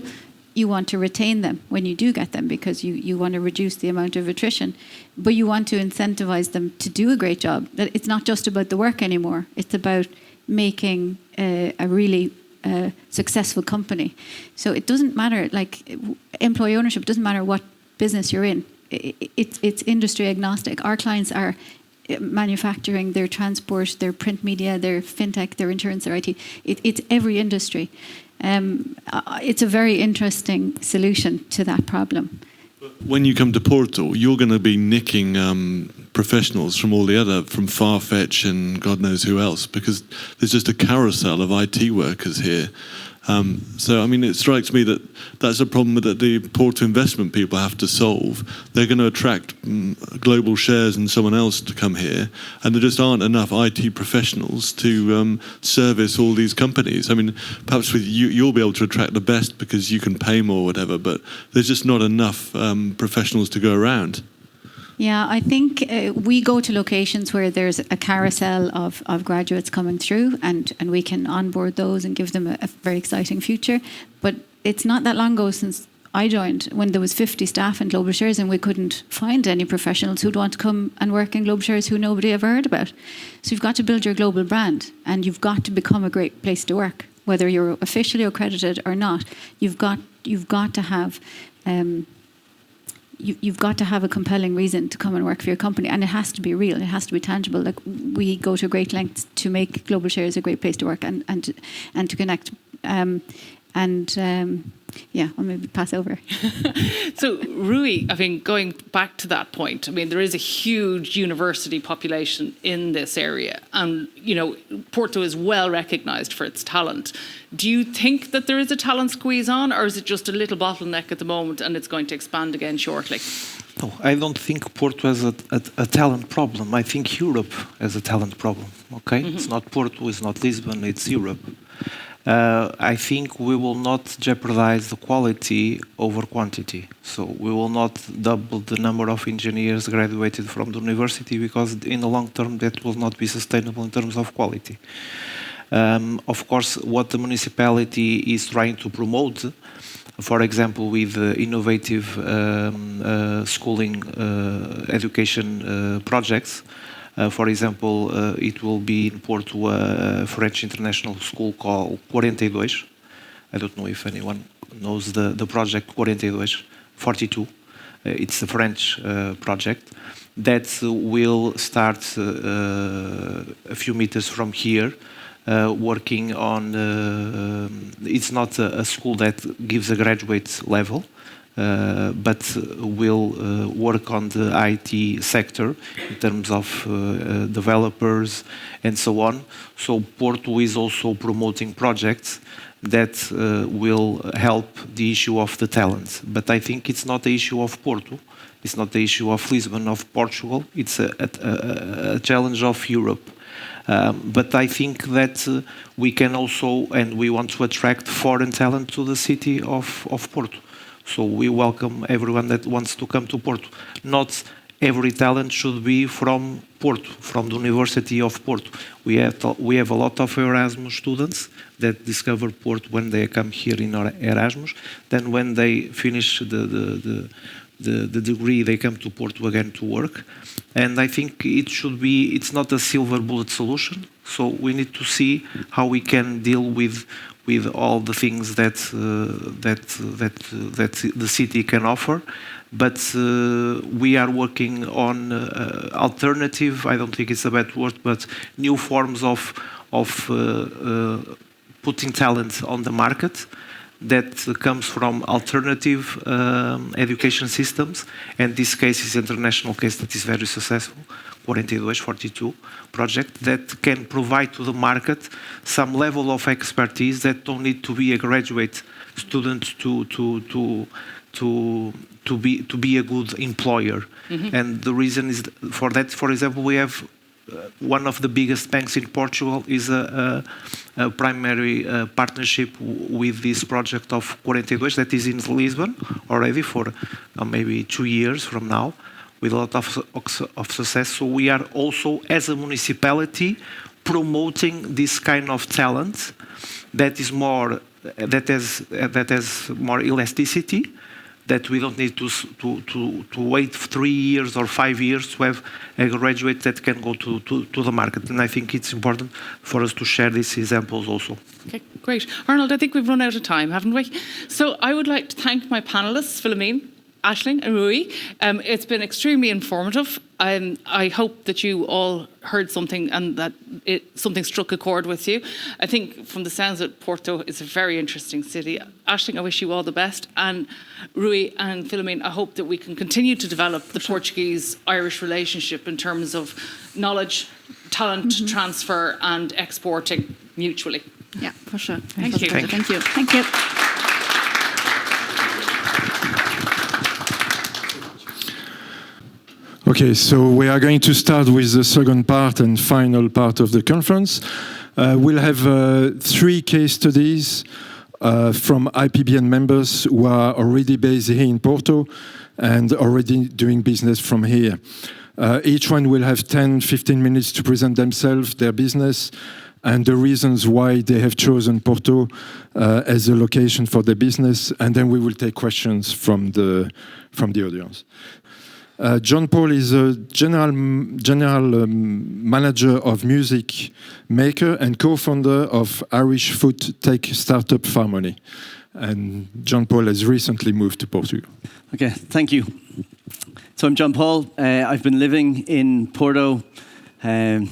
you want to retain them when you do get them, because you want to reduce the amount of attrition, but you want to incentivize them to do a great job. That it's not just about the work anymore. It's about making a really successful company. So it doesn't matter, employee ownership doesn't matter what business you're in. It's industry agnostic. Our clients are manufacturing, their transport, their print media, their fintech, their insurance, their IT. It's every industry. It's a very interesting solution to that problem. When you come to Porto, you're going to be nicking professionals from from Farfetch and God knows who else, because there's just a carousel of IT workers here. So, I mean, it strikes me that that's a problem that the Porto investment people have to solve. They're going to attract Global Shares and someone else to come here, and there just aren't enough IT professionals to service all these companies. I mean, perhaps with you'll be able to attract the best because you can pay more or whatever, but there's just not enough professionals to go around. Yeah, I think we go to locations where there's a carousel of graduates coming through, and we can onboard those and give them a very exciting future. But it's not that long ago since I joined, when there was 50 staff in Global Shares and we couldn't find any professionals who'd want to come and work in Global Shares who nobody ever heard about. So you've got to build your global brand, and you've got to become a great place to work, whether you're officially accredited or not. You've got to have you've got to have a compelling reason to come and work for your company, and it has to be real. It has to be tangible. Like, we go to great lengths to make Global Shares a great place to work and to connect. Yeah, I'll maybe pass over. So, Rui, I mean, going back to that point, I mean, there is a huge university population in this area, and Porto is well recognised for its talent. Do you think that there is a talent squeeze on, or is it just a little bottleneck at the moment and it's going to expand again shortly? No, I don't think Porto has a talent problem. I think Europe has a talent problem. Okay, It's not Porto, it's not Lisbon, it's Europe. I think we will not jeopardize the quality over quantity. So we will not double the number of engineers graduated from the university, because in the long term that will not be sustainable in terms of quality. Of course, what the municipality is trying to promote, for example, with innovative schooling education projects. For example, it will be in Porto a French international school called 42. I don't know if anyone knows the project 42. It's a French project that will start a few meters from here, working on... it's not a school that gives a graduate level, but will work on the IT sector in terms of developers and so on. So Porto is also promoting projects that will help the issue of the talent. But I think it's not the issue of Porto, it's not the issue of Lisbon, of Portugal, it's a challenge of Europe. But I think that we can also, and we want to attract foreign talent to the city of Porto. So we welcome everyone that wants to come to Porto. Not every talent should be from Porto, from the University of Porto. We have a lot of Erasmus students that discover Porto when they come here in Erasmus. Then when they finish the degree, they come to Porto again to work. And I think it's not a silver bullet solution. So we need to see how we can deal with all the things that the city can offer. But we are working on alternative, I don't think it's a bad word, but new forms of putting talent on the market that comes from alternative education systems. And this case is an international case that is very successful, 42 project, that can provide to the market some level of expertise that don't need to be a graduate student to be a good employer. And the reason is for that, for example, we have one of the biggest banks in Portugal is a primary partnership with this project of 42 that is in Lisbon already for maybe 2 years from now, with a lot of success. So we are also, as a municipality, promoting this kind of talent that is more that has more elasticity, that we don't need to wait 3 years or 5 years to have a graduate that can go to the market. And I think it's important for us to share these examples also. Okay, great. Arnold, I think we've run out of time, haven't we? So I would like to thank my panellists, Philomene, Aisling and Rui. It's been extremely informative. I hope that you all heard something and that something struck a chord with you. I think from the sounds of it, Porto is a very interesting city. Aisling, I wish you all the best. And Rui and Philomene, I hope that we can continue to develop the Portuguese-Irish relationship in terms of knowledge, talent transfer and exporting mutually. Yeah, for sure. Thank you. Thank you. Thank you. Okay, so we are going to start with the second part and final part of the conference. We'll have 3 case studies from IPBN members who are already based here in Porto and already doing business from here. Each one will have 10-15 minutes to present themselves, their business, and the reasons why they have chosen Porto as a location for their business, and then we will take questions from the audience. John Paul is a general manager of Music Maker and co-founder of Irish food tech startup Farmony. And John Paul has recently moved to Portugal. Okay, thank you. So I'm John Paul. I've been living in Porto 18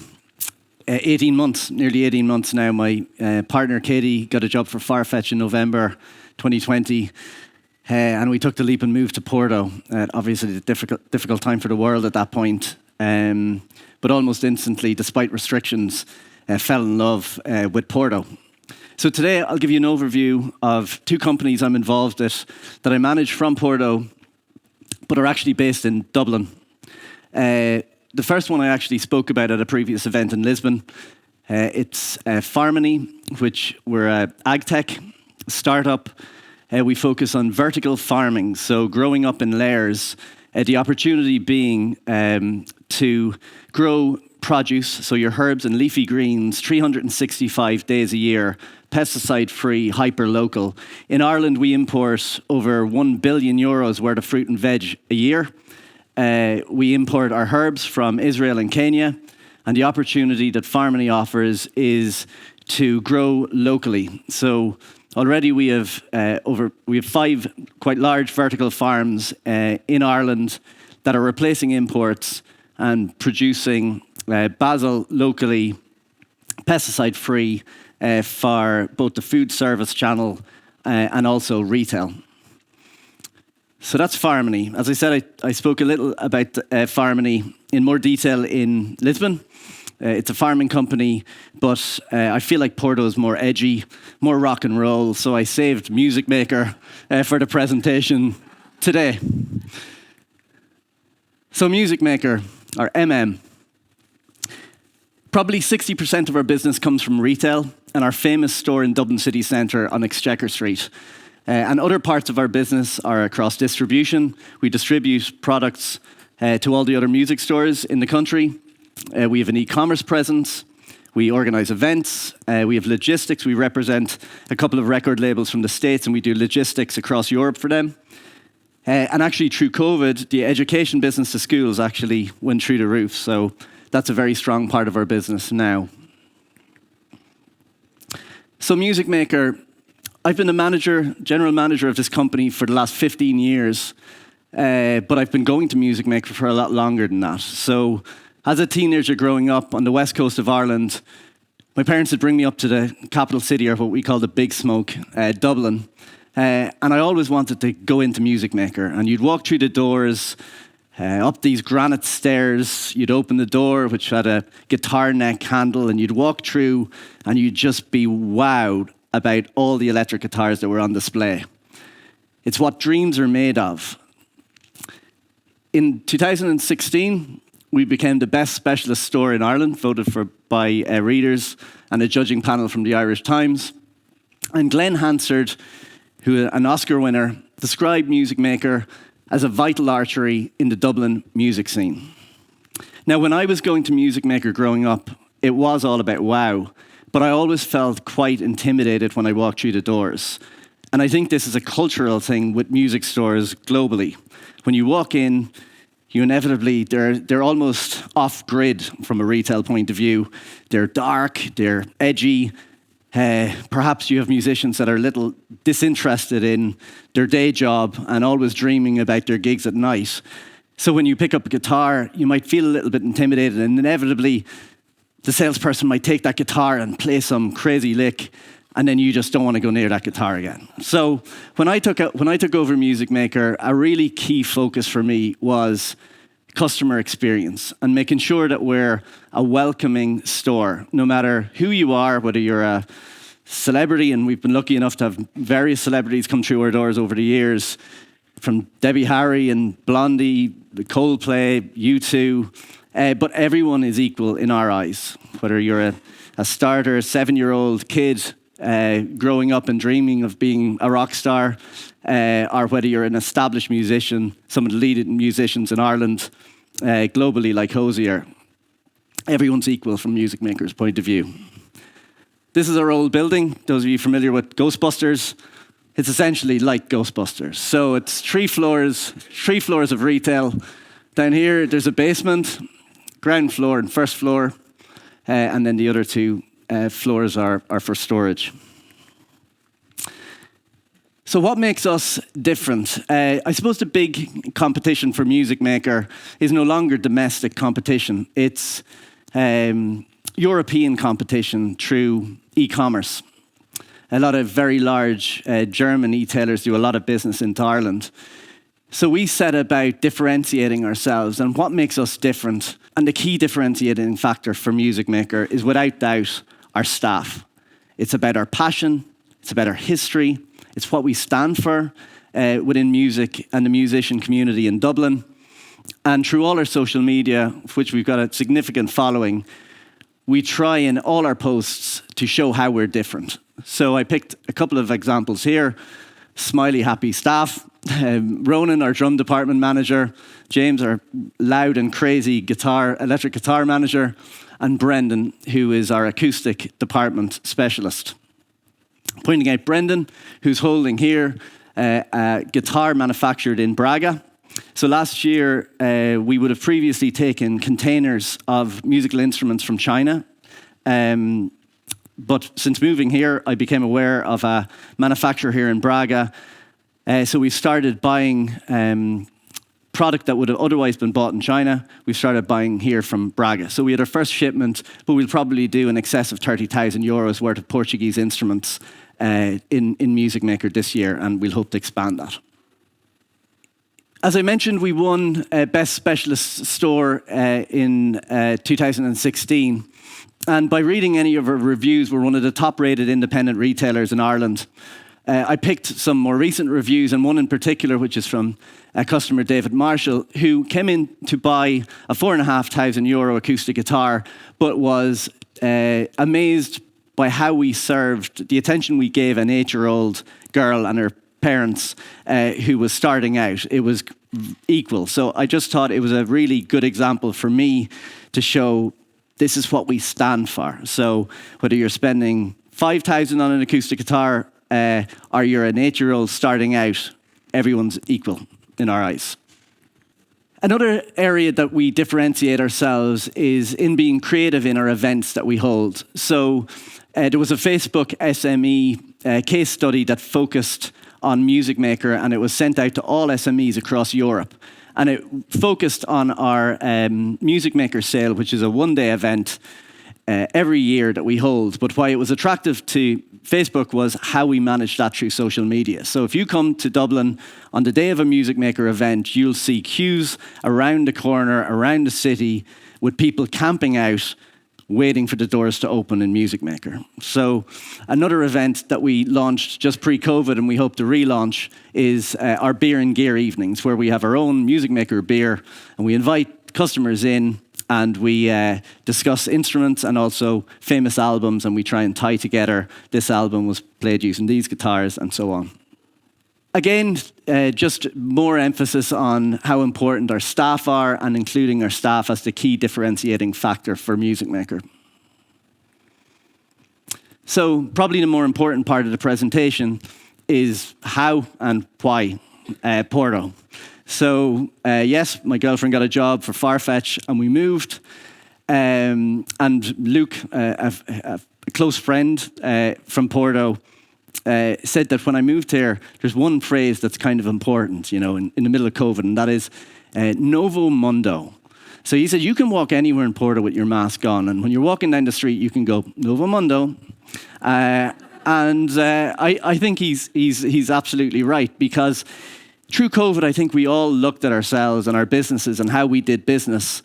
months, nearly 18 months now. My partner Katie got a job for Farfetch in November 2020. And we took the leap and moved to Porto. Obviously, a difficult time for the world at that point. But almost instantly, despite restrictions, fell in love with Porto. So today, I'll give you an overview of two companies I'm involved with that I manage from Porto, but are actually based in Dublin. The first one I actually spoke about at a previous event in Lisbon. It's Farmony, which we're an ag tech startup. We focus on vertical farming, so growing up in layers. The opportunity being to grow produce, so your herbs and leafy greens, 365 days a year, pesticide-free, hyper-local. In Ireland, we import over €1 billion worth of fruit and veg a year. We import our herbs from Israel and Kenya, and the opportunity that Farmony offers is to grow locally. So already we have 5 quite large vertical farms in Ireland that are replacing imports and producing basil locally, pesticide-free for both the food service channel and also retail. So that's Farmony. As I said, I spoke a little about Farmony in more detail in Lisbon. It's a farming company, but I feel like Porto is more edgy, more rock and roll, so I saved Music Maker for the presentation today. So Music Maker, or MM. Probably 60% of our business comes from retail and our famous store in Dublin city centre on Exchequer Street. And other parts of our business are across distribution. We distribute products to all the other music stores in the country. We have an e-commerce presence. We organise events. We have logistics. We represent a couple of record labels from the States, and we do logistics across Europe for them. And actually, through COVID, the education business to schools actually went through the roof. So that's a very strong part of our business now. So Music Maker, I've been the general manager of this company for the last 15 years, but I've been going to Music Maker for a lot longer than that. So as a teenager growing up on the west coast of Ireland, my parents would bring me up to the capital city, or what we call the Big Smoke, Dublin. And I always wanted to go into Music Maker. And you'd walk through the doors, up these granite stairs. You'd open the door, which had a guitar neck handle, and you'd walk through, and you'd just be wowed about all the electric guitars that were on display. It's what dreams are made of. In 2016, we became the best specialist store in Ireland, voted for by readers and a judging panel from the Irish Times. And Glenn Hansard, who an Oscar winner, described Music Maker as a vital artery in the Dublin music scene. Now, when I was going to Music Maker growing up, it was all about wow, but I always felt quite intimidated when I walked through the doors. And I think this is a cultural thing with music stores globally. When you walk in, you inevitably, they're almost off-grid from a retail point of view. They're dark, they're edgy. Perhaps you have musicians that are a little disinterested in their day job and always dreaming about their gigs at night. So when you pick up a guitar, you might feel a little bit intimidated, and inevitably the salesperson might take that guitar and play some crazy lick, and then you just don't want to go near that guitar again. So when I took over Music Maker, a really key focus for me was customer experience and making sure that we're a welcoming store, no matter who you are, whether you're a celebrity, and we've been lucky enough to have various celebrities come through our doors over the years, from Debbie Harry and Blondie, the Coldplay, U2, but everyone is equal in our eyes, whether you're a starter, 7-year-old kid growing up and dreaming of being a rock star, or whether you're an established musician, some of the leading musicians in Ireland, globally like Hozier. Everyone's equal from Music Maker's point of view. This is our old building. Those of you familiar with Ghostbusters, it's essentially like Ghostbusters. So it's 3 floors of retail. Down here, there's a basement, ground floor and first floor, and then the other 2 floors are for storage. So what makes us different? I suppose the big competition for Music Maker is no longer domestic competition. It's European competition through e-commerce. A lot of very large German e-tailers do a lot of business into Ireland. So we set about differentiating ourselves, and what makes us different, and the key differentiating factor for Music Maker is without doubt our staff. It's about our passion, it's about our history, it's what we stand for within music and the musician community in Dublin. And through all our social media, of which we've got a significant following, we try in all our posts to show how we're different. So I picked a couple of examples here. Smiley, happy staff. Ronan, our drum department manager. James, our loud and crazy electric guitar manager. And Brendan, who is our acoustic department specialist. Pointing out Brendan, who's holding here a guitar manufactured in Braga. So last year, we would have previously taken containers of musical instruments from China. But since moving here, I became aware of a manufacturer here in Braga. So we started buying product that would have otherwise been bought in China. We started buying here from Braga. So we had our first shipment, but we'll probably do in excess of 30,000 euros worth of Portuguese instruments in Music Maker this year, and we'll hope to expand that. As I mentioned, we won Best Specialist Store in 2016. And by reading any of our reviews, we're one of the top-rated independent retailers in Ireland. I picked some more recent reviews, and one in particular, which is from customer David Marshall, who came in to buy a €4,500 acoustic guitar, but was amazed by how we served, the attention we gave an 8-year-old girl and her parents who was starting out. It was equal. So I just thought it was a really good example for me to show this is what we stand for. So whether you're spending $5,000 on an acoustic guitar or you're an 8-year-old starting out, everyone's equal in our eyes. Another area that we differentiate ourselves is in being creative in our events that we hold. So there was a Facebook SME case study that focused on Music Maker, and it was sent out to all SMEs across Europe. And it focused on our Music Maker sale, which is a one-day event every year that we hold. But why it was attractive to Facebook was how we managed that through social media. So if you come to Dublin on the day of a Music Maker event, you'll see queues around the corner, around the city, with people camping out, waiting for the doors to open in Music Maker. So another event that we launched just pre-COVID and we hope to relaunch is our beer and gear evenings, where we have our own Music Maker beer and we invite customers in and we discuss instruments and also famous albums, and we try and tie together this album was played using these guitars and so on. Again, just more emphasis on how important our staff are and including our staff as the key differentiating factor for Music Maker. So probably the more important part of the presentation is how and why Porto. So yes, my girlfriend got a job for Farfetch and we moved. And Luke, a close friend from Porto, said that when I moved here, there's one phrase that's kind of important, you know, in the middle of COVID, and that is Novo Mundo. So he said, you can walk anywhere in Porto with your mask on, and when you're walking down the street, you can go, Novo Mundo. I think he's absolutely right, because through COVID, I think we all looked at ourselves and our businesses and how we did business,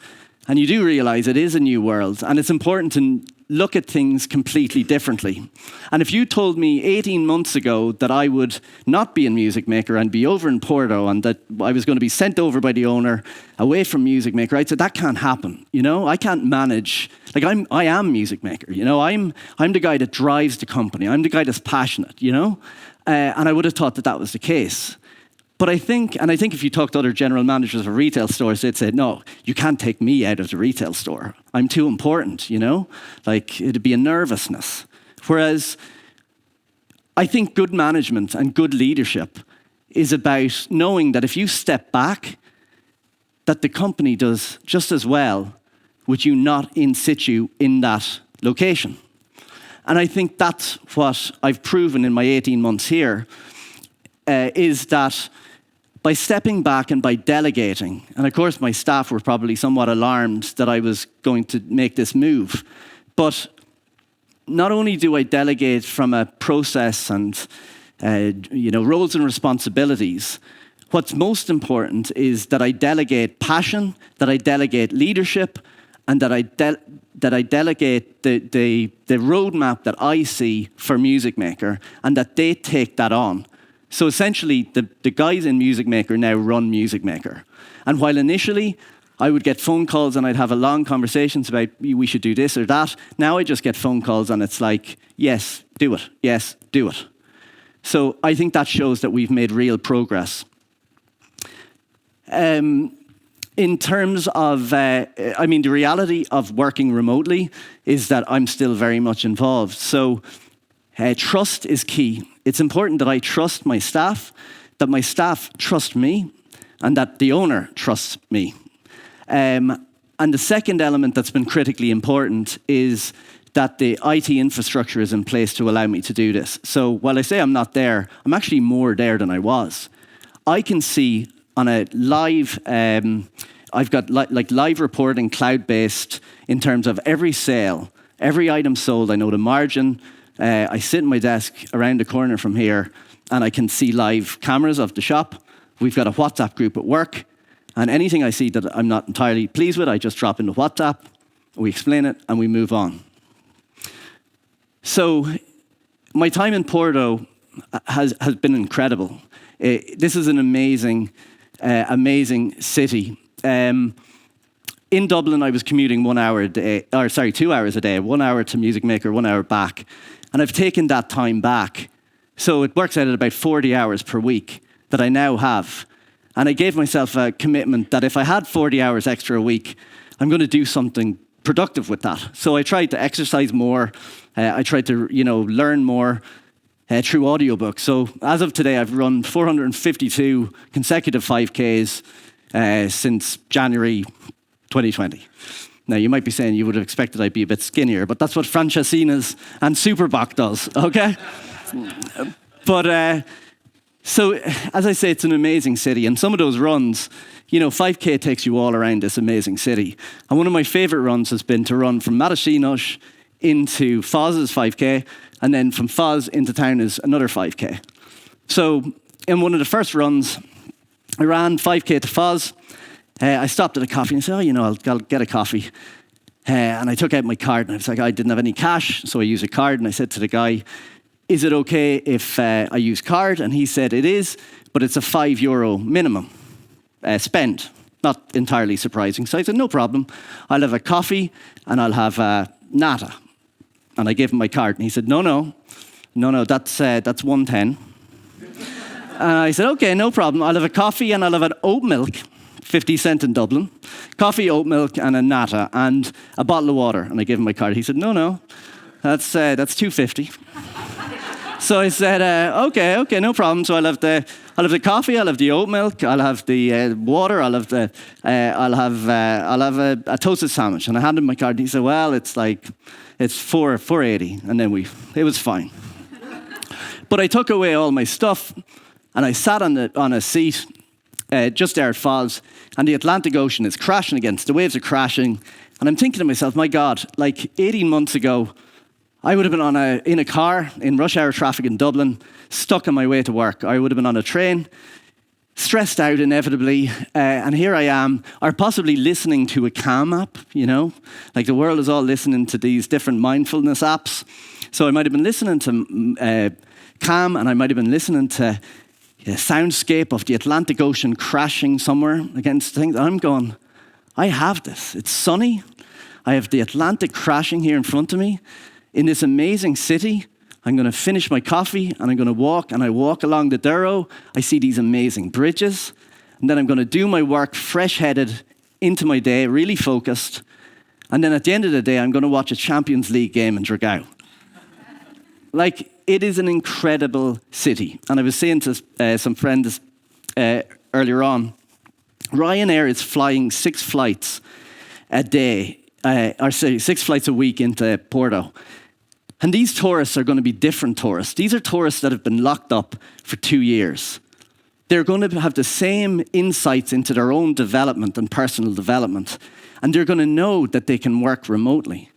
and you do realize it is a new world, and it's important to look at things completely differently. And if you told me 18 months ago that I would not be in Music Maker and be over in Porto and that I was going to be sent over by the owner away from Music Maker, I'd say that can't happen. You know, I can't manage. Like I am Music Maker. You know, I'm the guy that drives the company. I'm the guy that's passionate. You know, and I would have thought that that was the case. But I think if you talk to other general managers of retail stores, they'd say, no, you can't take me out of the retail store. I'm too important, you know? Like, it'd be a nervousness. Whereas I think good management and good leadership is about knowing that if you step back, that the company does just as well with you not in situ in that location. And I think that's what I've proven in my 18 months here. is that by stepping back and by delegating, and of course my staff were probably somewhat alarmed that I was going to make this move, but not only do I delegate from a process and roles and responsibilities, what's most important is that I delegate passion, that I delegate leadership, and that I delegate the roadmap that I see for Music Maker, and that they take that on. So essentially, the guys in Music Maker now run Music Maker. And while initially I would get phone calls and I'd have a long conversations about we should do this or that, now I just get phone calls and it's like, yes, do it. Yes, do it. So I think that shows that we've made real progress. In terms of, the reality of working remotely is that I'm still very much involved. So trust is key. It's important that I trust my staff, that my staff trust me, and that the owner trusts me. And the second element that's been critically important is that the IT infrastructure is in place to allow me to do this. So while I say I'm not there, I'm actually more there than I was. I can see on a live, I've got live reporting, cloud-based, in terms of every sale, every item sold. I know the margin. I sit in my desk around the corner from here, and I can see live cameras of the shop. We've got a WhatsApp group at work, and anything I see that I'm not entirely pleased with, I just drop into WhatsApp, we explain it, and we move on. So my time in Porto has been incredible. This is an amazing city. In Dublin, I was commuting 1 hour a day, 2 hours a day, 1 hour to Music Maker, 1 hour back. And I've taken that time back. So it works out at about 40 hours per week that I now have. And I gave myself a commitment that if I had 40 hours extra a week, I'm going to do something productive with that. So I tried to exercise more. I tried to, learn more through audiobooks. So as of today, I've run 452 consecutive 5Ks since January 2020. Now, you might be saying you would have expected I'd be a bit skinnier, but that's what Franceschina's and Superbach does, okay? But, so, as I say, it's an amazing city, and some of those runs, 5K takes you all around this amazing city. And one of my favorite runs has been to run from Matosinhos into Foz's 5K, and then from Foz into town is another 5K. So, in one of the first runs, I ran 5K to Foz. I stopped at a coffee and I said, I'll get a coffee. And I took out my card and I was like, I didn't have any cash, so I used a card. And I said to the guy, is it okay if I use card? And he said, it is, but it's a €5 minimum spend. Not entirely surprising. So I said, no problem. I'll have a coffee and I'll have nata. And I gave him my card. And he said, no, that's 110. And I said, okay, no problem. I'll have a coffee and I'll have an oat milk, 50 cent in Dublin. Coffee, oat milk, and a nata, and a bottle of water. And I gave him my card. He said, no, that's 250. So I said, okay, no problem. So I'll have the coffee, I'll have the oat milk, I'll have the water, I'll have a toasted sandwich. And I handed him my card. And he said, well, it's 480. And then it was fine. But I took away all my stuff. And I sat on a seat just there at Foz, and the Atlantic Ocean is crashing against, the waves are crashing, and I'm thinking to myself, my God, 18 months ago, I would have been in a car in rush hour traffic in Dublin, stuck on my way to work. I would have been on a train, stressed out inevitably, and here I am, or possibly listening to a Calm app, the world is all listening to these different mindfulness apps. So I might have been listening to Calm, and I might have been listening to a soundscape of the Atlantic Ocean crashing somewhere against things. I'm going, I have this. It's sunny. I have the Atlantic crashing here in front of me. In this amazing city, I'm going to finish my coffee and I'm going to walk, and I walk along the Douro. I see these amazing bridges. And then I'm going to do my work fresh-headed into my day, really focused. And then at the end of the day, I'm going to watch a Champions League game in Dragao. It is an incredible city. And I was saying to some friends earlier on, Ryanair is flying 6 flights a day, 6 flights a week into Porto. And these tourists are going to be different tourists. These are tourists that have been locked up for 2 years. They're going to have the same insights into their own development and personal development, and they're going to know that they can work remotely.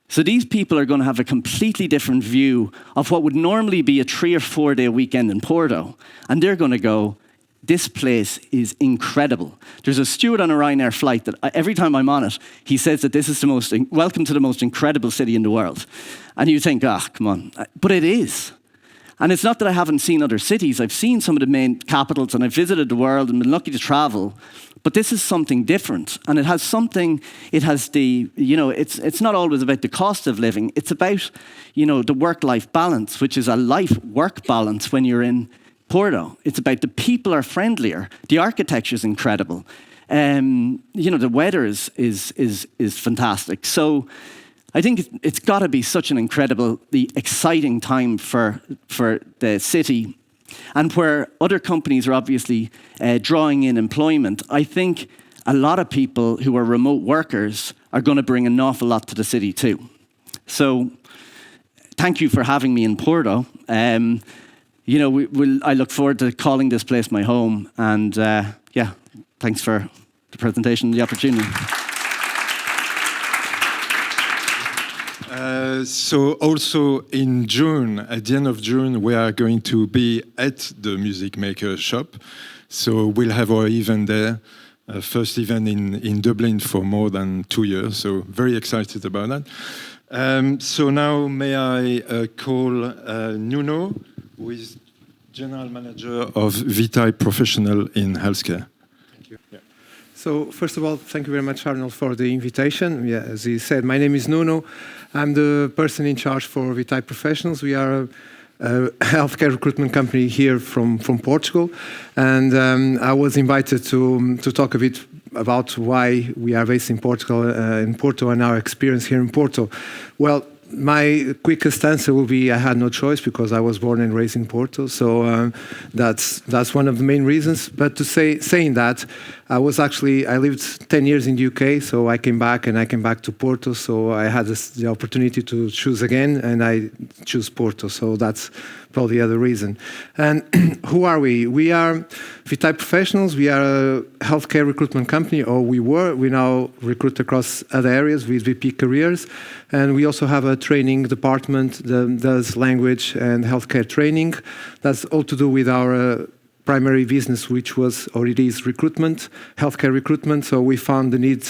So these people are going to have a completely different view of what would normally be a 3 or 4 day weekend in Porto, and they're going to go, this place is incredible. There's a steward on a Ryanair flight that every time I'm on it, he says that this is the most, welcome to the most incredible city in the world. And you think, come on. But it is. And it's not that I haven't seen other cities. I've seen some of the main capitals and I've visited the world and been lucky to travel. But this is something different. And it has something, it has the, it's not always about the cost of living. It's about, the work-life balance, which is a life-work balance when you're in Porto. It's about the people are friendlier. The architecture is incredible. The weather is fantastic. So I think it's got to be such an incredibly exciting time for the city, and where other companies are obviously drawing in employment. I think a lot of people who are remote workers are going to bring an awful lot to the city too. So thank you for having me in Porto. I look forward to calling this place my home. And thanks for the presentation and the opportunity. So also in June, at the end of June, we are going to be at the Music Maker shop. So we'll have our event there, first event in Dublin for more than 2 years. So very excited about that. So now may I call Nuno, who is General Manager of Vitae Professional in Healthcare. Thank you. Yeah. So first of all, thank you very much, Arnold, for the invitation. Yeah, as he said, my name is Nuno. I'm the person in charge for Vitae Professionals. We are a healthcare recruitment company here from Portugal. And I was invited to talk a bit about why we are based in Portugal, in Porto, and our experience here in Porto. Well, my quickest answer will be I had no choice because I was born and raised in Porto. So that's one of the main reasons. But saying that, I lived 10 years in the UK, so I came back to Porto. So I had the opportunity to choose again, and I choose Porto. So that's probably the other reason. And who are we? We are Vitae Professionals. We are a healthcare recruitment company, or we were. We now recruit across other areas with VP careers. And we also have a training department that does language and healthcare training. That's all to do with our primary business, which was, or it is, recruitment, healthcare recruitment. So we found the need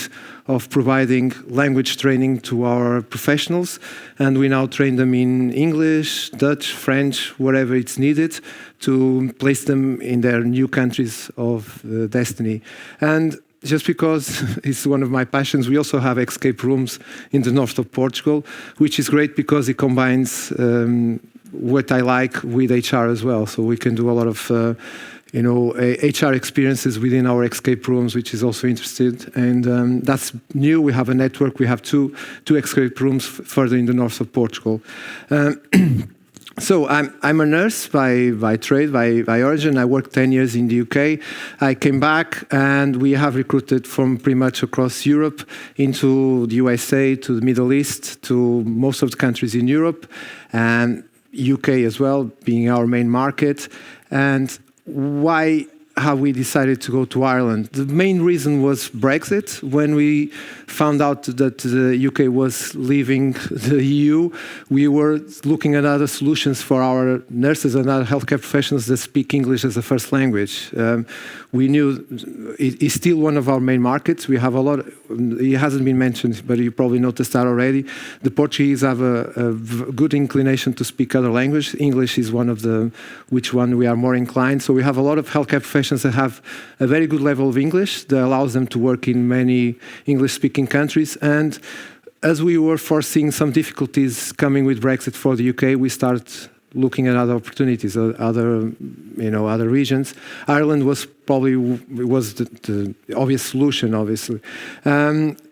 of providing language training to our professionals, and we now train them in English, Dutch, French, wherever it's needed to place them in their new countries of destiny. And just because it's one of my passions, we also have escape rooms in the north of Portugal, which is great because it combines what I like with HR as well. So we can do a lot of HR experiences within our escape rooms, which is also interesting. And that's new. We have a network. We have two escape rooms further in the north of Portugal. So I'm a nurse by trade, by origin. I worked 10 years in the UK. I came back, and we have recruited from pretty much across Europe into the USA, to the Middle East, to most of the countries in Europe, and UK as well, being our main market. And why have we decided to go to Ireland? The main reason was Brexit. When we found out that the UK was leaving the EU, we were looking at other solutions for our nurses and other healthcare professionals that speak English as a first language. We knew it's still one of our main markets. We have a lot, it hasn't been mentioned, but you probably noticed that already. The Portuguese have a good inclination to speak other languages. English is one of the, which one we are more inclined. So we have a lot of healthcare professionals that have a very good level of English that allows them to work in many English-speaking countries. And as we were foreseeing some difficulties coming with Brexit for the UK, we started looking at other opportunities, other regions. Ireland was probably was the obvious solution, obviously.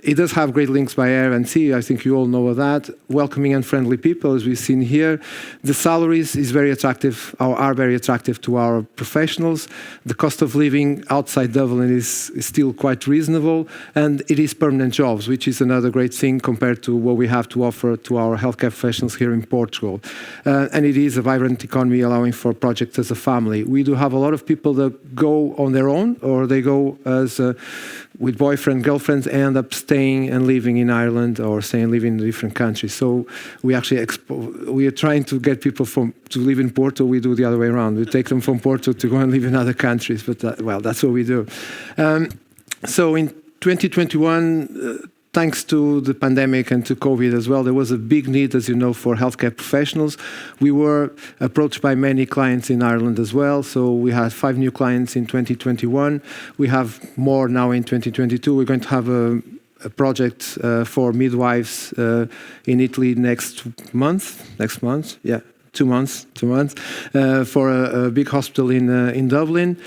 It does have great links by air and sea. I think you all know of that. Welcoming and friendly people, as we've seen here. The salaries is very attractive, or are very attractive to our professionals. The cost of living outside Dublin is still quite reasonable, and it is permanent jobs, which is another great thing compared to what we have to offer to our healthcare professionals here in Portugal. And it is a vibrant economy allowing for projects as a family. We do have a lot of people that go on their own, or they go as with boyfriend, girlfriends, end up staying and living in Ireland or staying and living in different countries. So we actually we are trying to get people to live in Porto. We do the other way around. We take them from Porto to go and live in other countries. But well, that's what we do. So in 2021. Thanks to the pandemic and to COVID as well, there was a big need, as you know, for healthcare professionals. We were approached by many clients in Ireland as well. So we had 5 new clients in 2021. We have more now in 2022. We're going to have a project for midwives in Italy next month. Yeah. 2 months, for a big hospital in Dublin.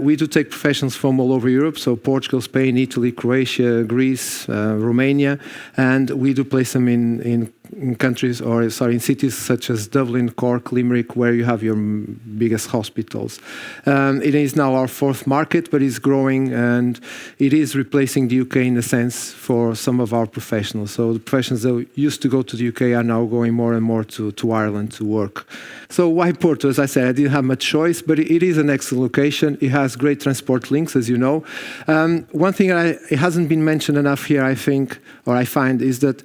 We do take professionals from all over Europe, so Portugal, Spain, Italy, Croatia, Greece, Romania, and we do place them in countries, or sorry, in cities such as Dublin, Cork, Limerick, where you have your biggest hospitals. It is now our 4th market, but it's growing, and it is replacing the UK in a sense for some of our professionals. So the professionals that used to go to the UK are now going more and more to Ireland to work. So why Porto? As I said, I didn't have much choice, but it is an excellent location. It has great transport links, as you know. One thing it hasn't been mentioned enough here, I think, or I find, is that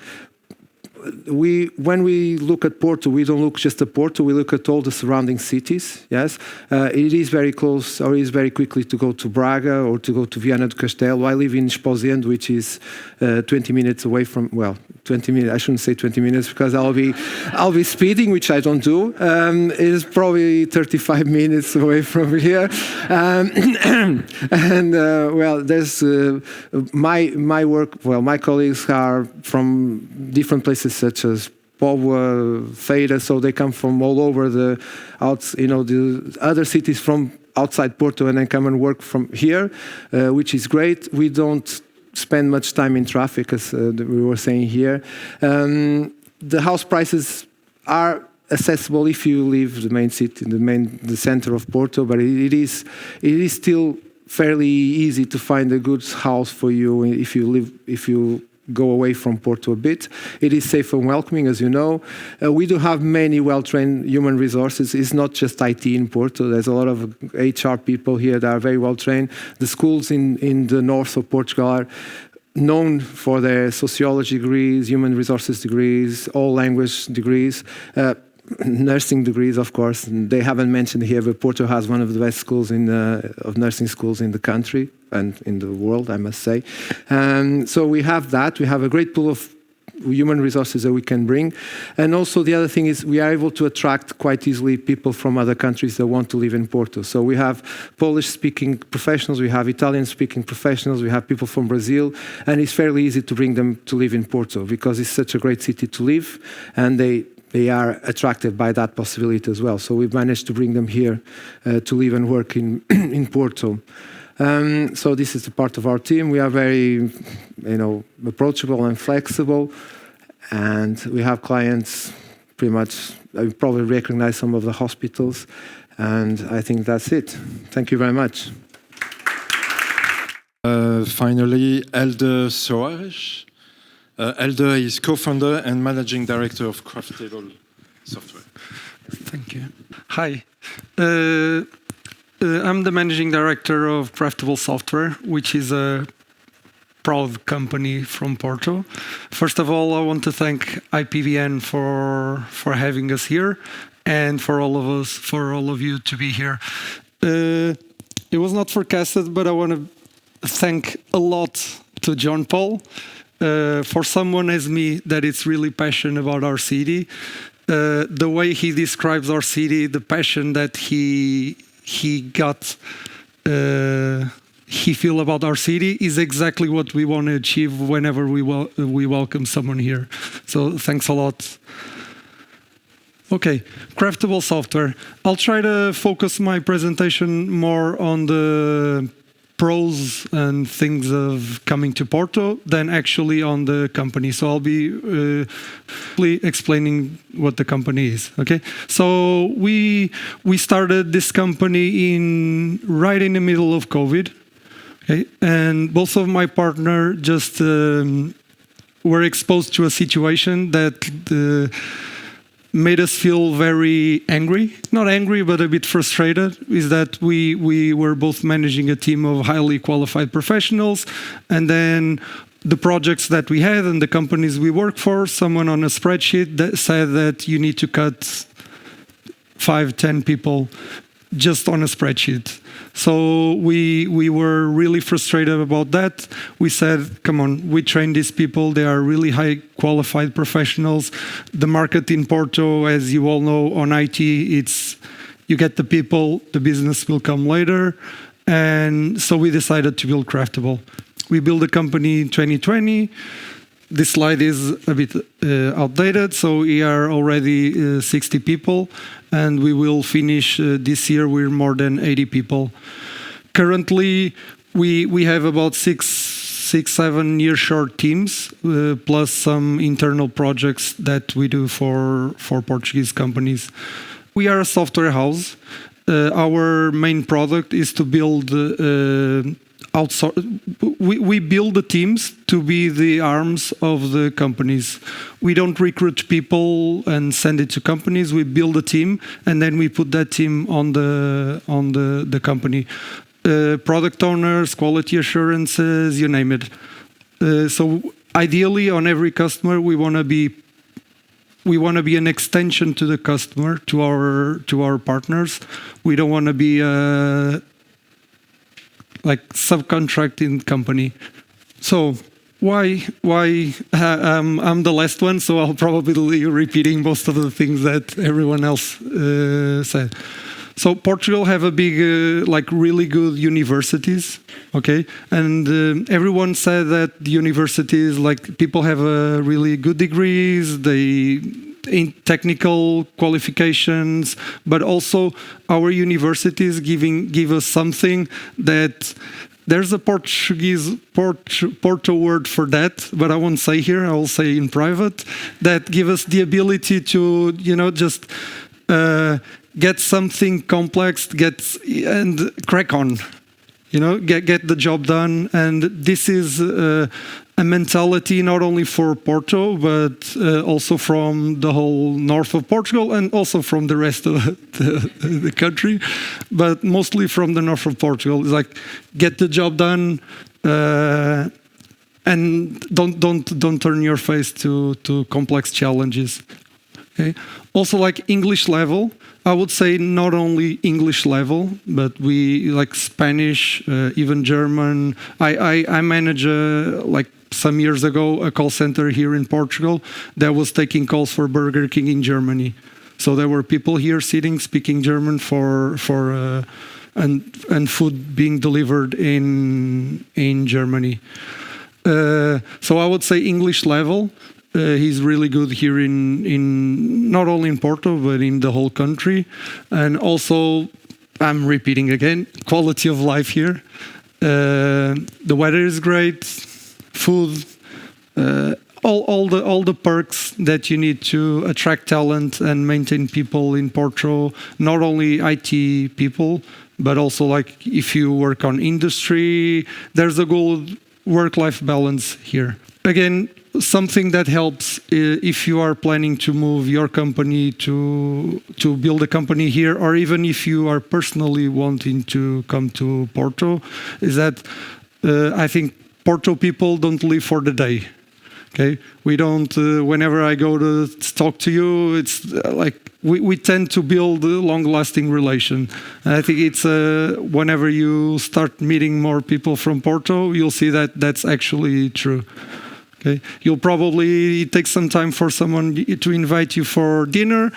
when we look at Porto, we don't look just at Porto, we look at all the surrounding cities, yes? It is very close, or is very quickly to go to Braga or to go to Viana do Castelo. I live in Esposende, which is 20 minutes away from, well, 20 minutes, I shouldn't say 20 minutes because I'll be speeding, which I don't do. It is probably 35 minutes away from here. Well, there's my work, well, my colleagues are from different places such as Póvoa, Feira, so they come from all over the other cities from outside Porto and then come and work from here, which is great. We don't spend much time in traffic, as we were saying here. The house prices are accessible if you leave the main city, the center of Porto, but it is still fairly easy to find a good house for you if you go away from Porto a bit. It is safe and welcoming, as you know. We do have many well-trained human resources. It's not just IT in Porto. There's a lot of HR people here that are very well-trained. The schools in the north of Portugal are known for their sociology degrees, human resources degrees, all language degrees, nursing degrees, of course. They haven't mentioned here, but Porto has one of the best schools of nursing schools in the country and in the world, I must say. So we have that. We have a great pool of human resources that we can bring. And also the other thing is we are able to attract quite easily people from other countries that want to live in Porto. So we have Polish-speaking professionals, we have Italian-speaking professionals, we have people from Brazil, and it's fairly easy to bring them to live in Porto because it's such a great city to live, and they are attracted by that possibility as well. So we've managed to bring them here to live and work in Porto. So this is a part of our team. We are very, approachable and flexible, and we have clients pretty much. You probably recognize some of the hospitals, and I think that's it. Thank you very much. Finally, Elde Soares. Elde is co-founder and managing director of Craftable software. Thank you. Hi. I'm the managing director of Craftable Software, which is a proud company from Porto. First of all, I want to thank IPBN for having us here, and for all of you to be here. It was not forecasted, but I want to thank a lot to John Paul. For someone as me that is really passionate about our city, the way he describes our city, the passion that he feel about our city is exactly what we want to achieve whenever we welcome someone here. So thanks a lot. Okay, Craftable software. I'll try to focus my presentation more on the pros and things of coming to Porto than actually on the company. So I'll be explaining what the company is. Okay, so we started this company right in the middle of COVID. Okay, and both of my partner just were exposed to a situation that made us feel very angry. Not angry, but a bit frustrated, is that we were both managing a team of highly qualified professionals, and then the projects that we had and the companies we work for, someone on a spreadsheet that said that you need to cut 5-10 people just on a spreadsheet. So we were really frustrated about that. We said, come on, we train these people. They are really high qualified professionals. The market in Porto, as you all know, on IT, it's you get the people, the business will come later. And so we decided to build Craftable. We built a company in 2020. This slide is a bit outdated, so we are already 60 people, and we will finish this year with more than 80 people. Currently, we have about 6-7 nearshore teams, plus some internal projects that we do for Portuguese companies. We are a software house. Our main product is to build we build the teams to be the arms of the companies. We don't recruit people and send it to companies. We build a team and then we put that team on the company. Product owners, quality assurances, you name it. So ideally, on every customer, we want to be an extension to the customer, to our partners. We don't want to be like subcontracting company. So why I'm the last one, so I'll probably be repeating most of the things that everyone else said. So Portugal have a big, really good universities, okay? And everyone said that the universities, people have really good degrees, in technical qualifications, but also our universities give us something that there's a Porto word for that, but I won't say here, I will say in private, that give us the ability to, just get something complex, and crack on, get the job done. And this is a mentality not only for Porto, but also from the whole north of Portugal and also from the rest of the country, but mostly from the north of Portugal. It's like, get the job done, and don't turn your face to complex challenges. Okay. Also, English level. I would say not only English level, but we like Spanish, even German. I manage some years ago a call center here in Portugal that was taking calls for Burger King in Germany. So there were people here speaking German and food being delivered in Germany. So I would say English level. He's really good here in not only in Porto, but in the whole country. And also, I'm repeating again, quality of life here. The weather is great, food, all the perks that you need to attract talent and maintain people in Porto, not only IT people, but also if you work on industry, there's a good work-life balance here. Again, something that helps if you are planning to move your company to build a company here, or even if you are personally wanting to come to Porto, is that I think Porto people don't live for the day. Okay, we don't. Whenever I go to talk to you, it's we tend to build a long-lasting relation. And I think it's whenever you start meeting more people from Porto, you'll see that that's actually true. Okay. You'll probably take some time for someone to invite you for dinner,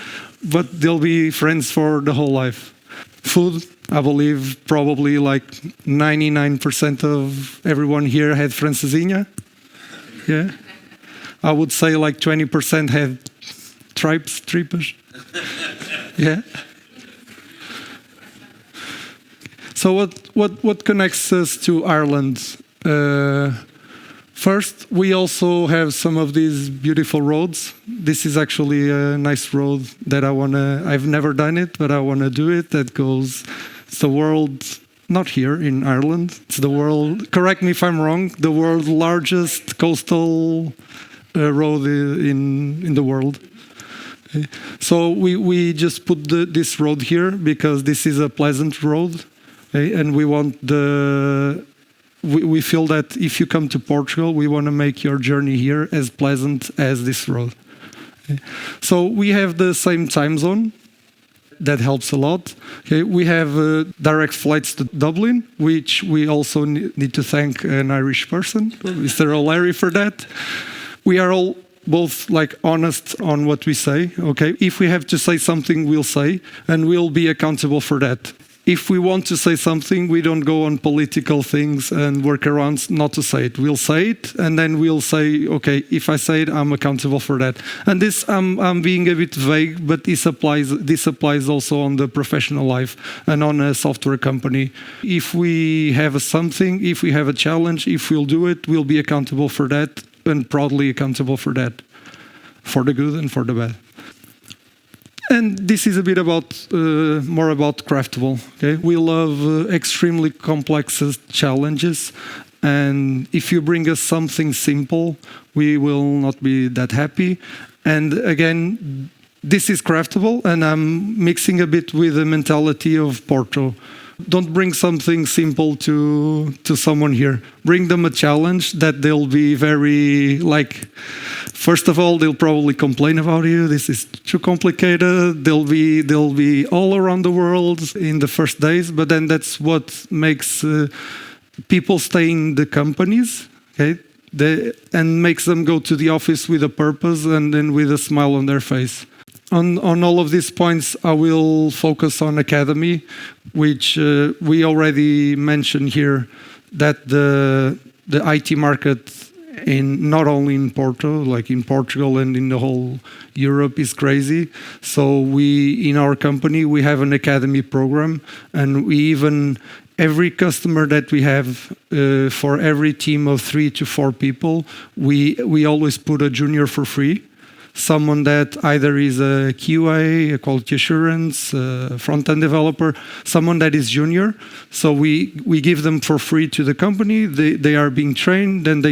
but they'll be friends for the whole life. Food, I believe probably 99% of everyone here had francesinha. Yeah. I would say 20% had Tripes? Yeah. So what connects us to Ireland? First, we also have some of these beautiful roads. This is actually a nice road that I've never done it, but I wanna do it. That goes, it's the world, not here in Ireland, it's the world, correct me if I'm wrong, the world's largest coastal road in the world. Okay. So we just put this road here because this is a pleasant road, okay? And we want we feel that if you come to Portugal, we want to make your journey here as pleasant as this road. Okay. So we have the same time zone. That helps a lot. Okay. We have direct flights to Dublin, which we also need to thank an Irish person, Mr. O'Leary, for that. We are all both like honest on what we say. Okay. If we have to say something, we'll say, and we'll be accountable for that. If we want to say something, we don't go on political things and work around not to say it. We'll say it, and then we'll say, okay, if I say it, I'm accountable for that. And this, I'm being a bit vague, but this applies also on the professional life and on a software company. If we have something, if we have a challenge, if we'll do it, we'll be accountable for that and proudly accountable for that, for the good and for the bad. And this is a bit about more about Craftable. Okay, we love extremely complex challenges, and if you bring us something simple, we will not be that happy. And again, this is Craftable, and I'm mixing a bit with the mentality of Porto. Don't bring something simple to someone here. Bring them a challenge that they'll be very like. First of all, they'll probably complain about you. This is too complicated. They'll be all around the world in the first days. But then that's what makes people stay in the companies, okay? And makes them go to the office with a purpose and then with a smile on their face. On all of these points, I will focus on Academy, which we already mentioned here, that the IT market, not only in Porto, like in Portugal and in the whole Europe, is crazy. So in our company, we have an Academy program, and every customer that we have, for every team of 3 to 4 people, we always put a junior for free. Someone that either is a QA, a quality assurance, front-end developer, someone that is junior. So we give them for free to the company. They are being trained, then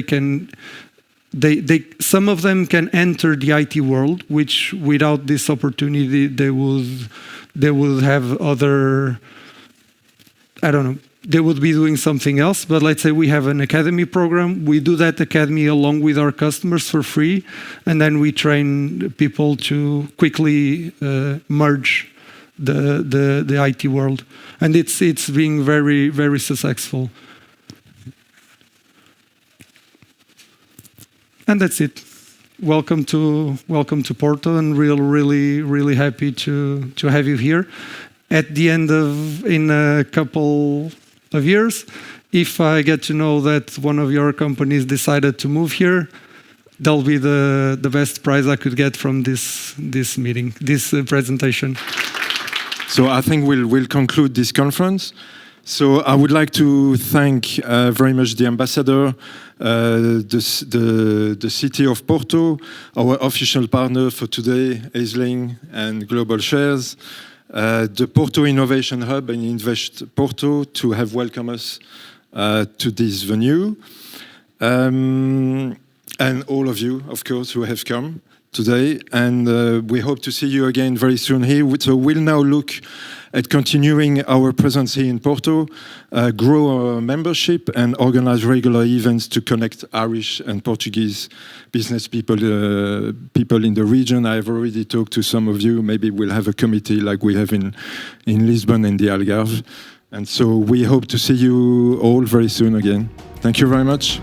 some of them can enter the IT world, which without this opportunity they would have other, I don't know, they would be doing something else. But let's say we have an Academy program. We do that Academy along with our customers for free. And then we train people to quickly merge the IT world. And it's being very, very successful. And that's it. Welcome to Porto, and really happy to have you here. At the end in a couple of years, if I get to know that one of your companies decided to move here, that'll be the best prize I could get from this meeting, this presentation. So I think we'll conclude this conference. So I would like to thank very much the ambassador, the City of Porto, our official partner for today, Aisling and Global Shares, the Porto Innovation Hub and InvestPorto to have welcomed us to this venue. And all of you, of course, who have come today. And we hope to see you again very soon here. So we'll now look at continuing our presence here in Porto, grow our membership, and organize regular events to connect Irish and Portuguese business people in the region. I've already talked to some of you. Maybe we'll have a committee like we have in Lisbon and the Algarve. And so we hope to see you all very soon again. Thank you very much.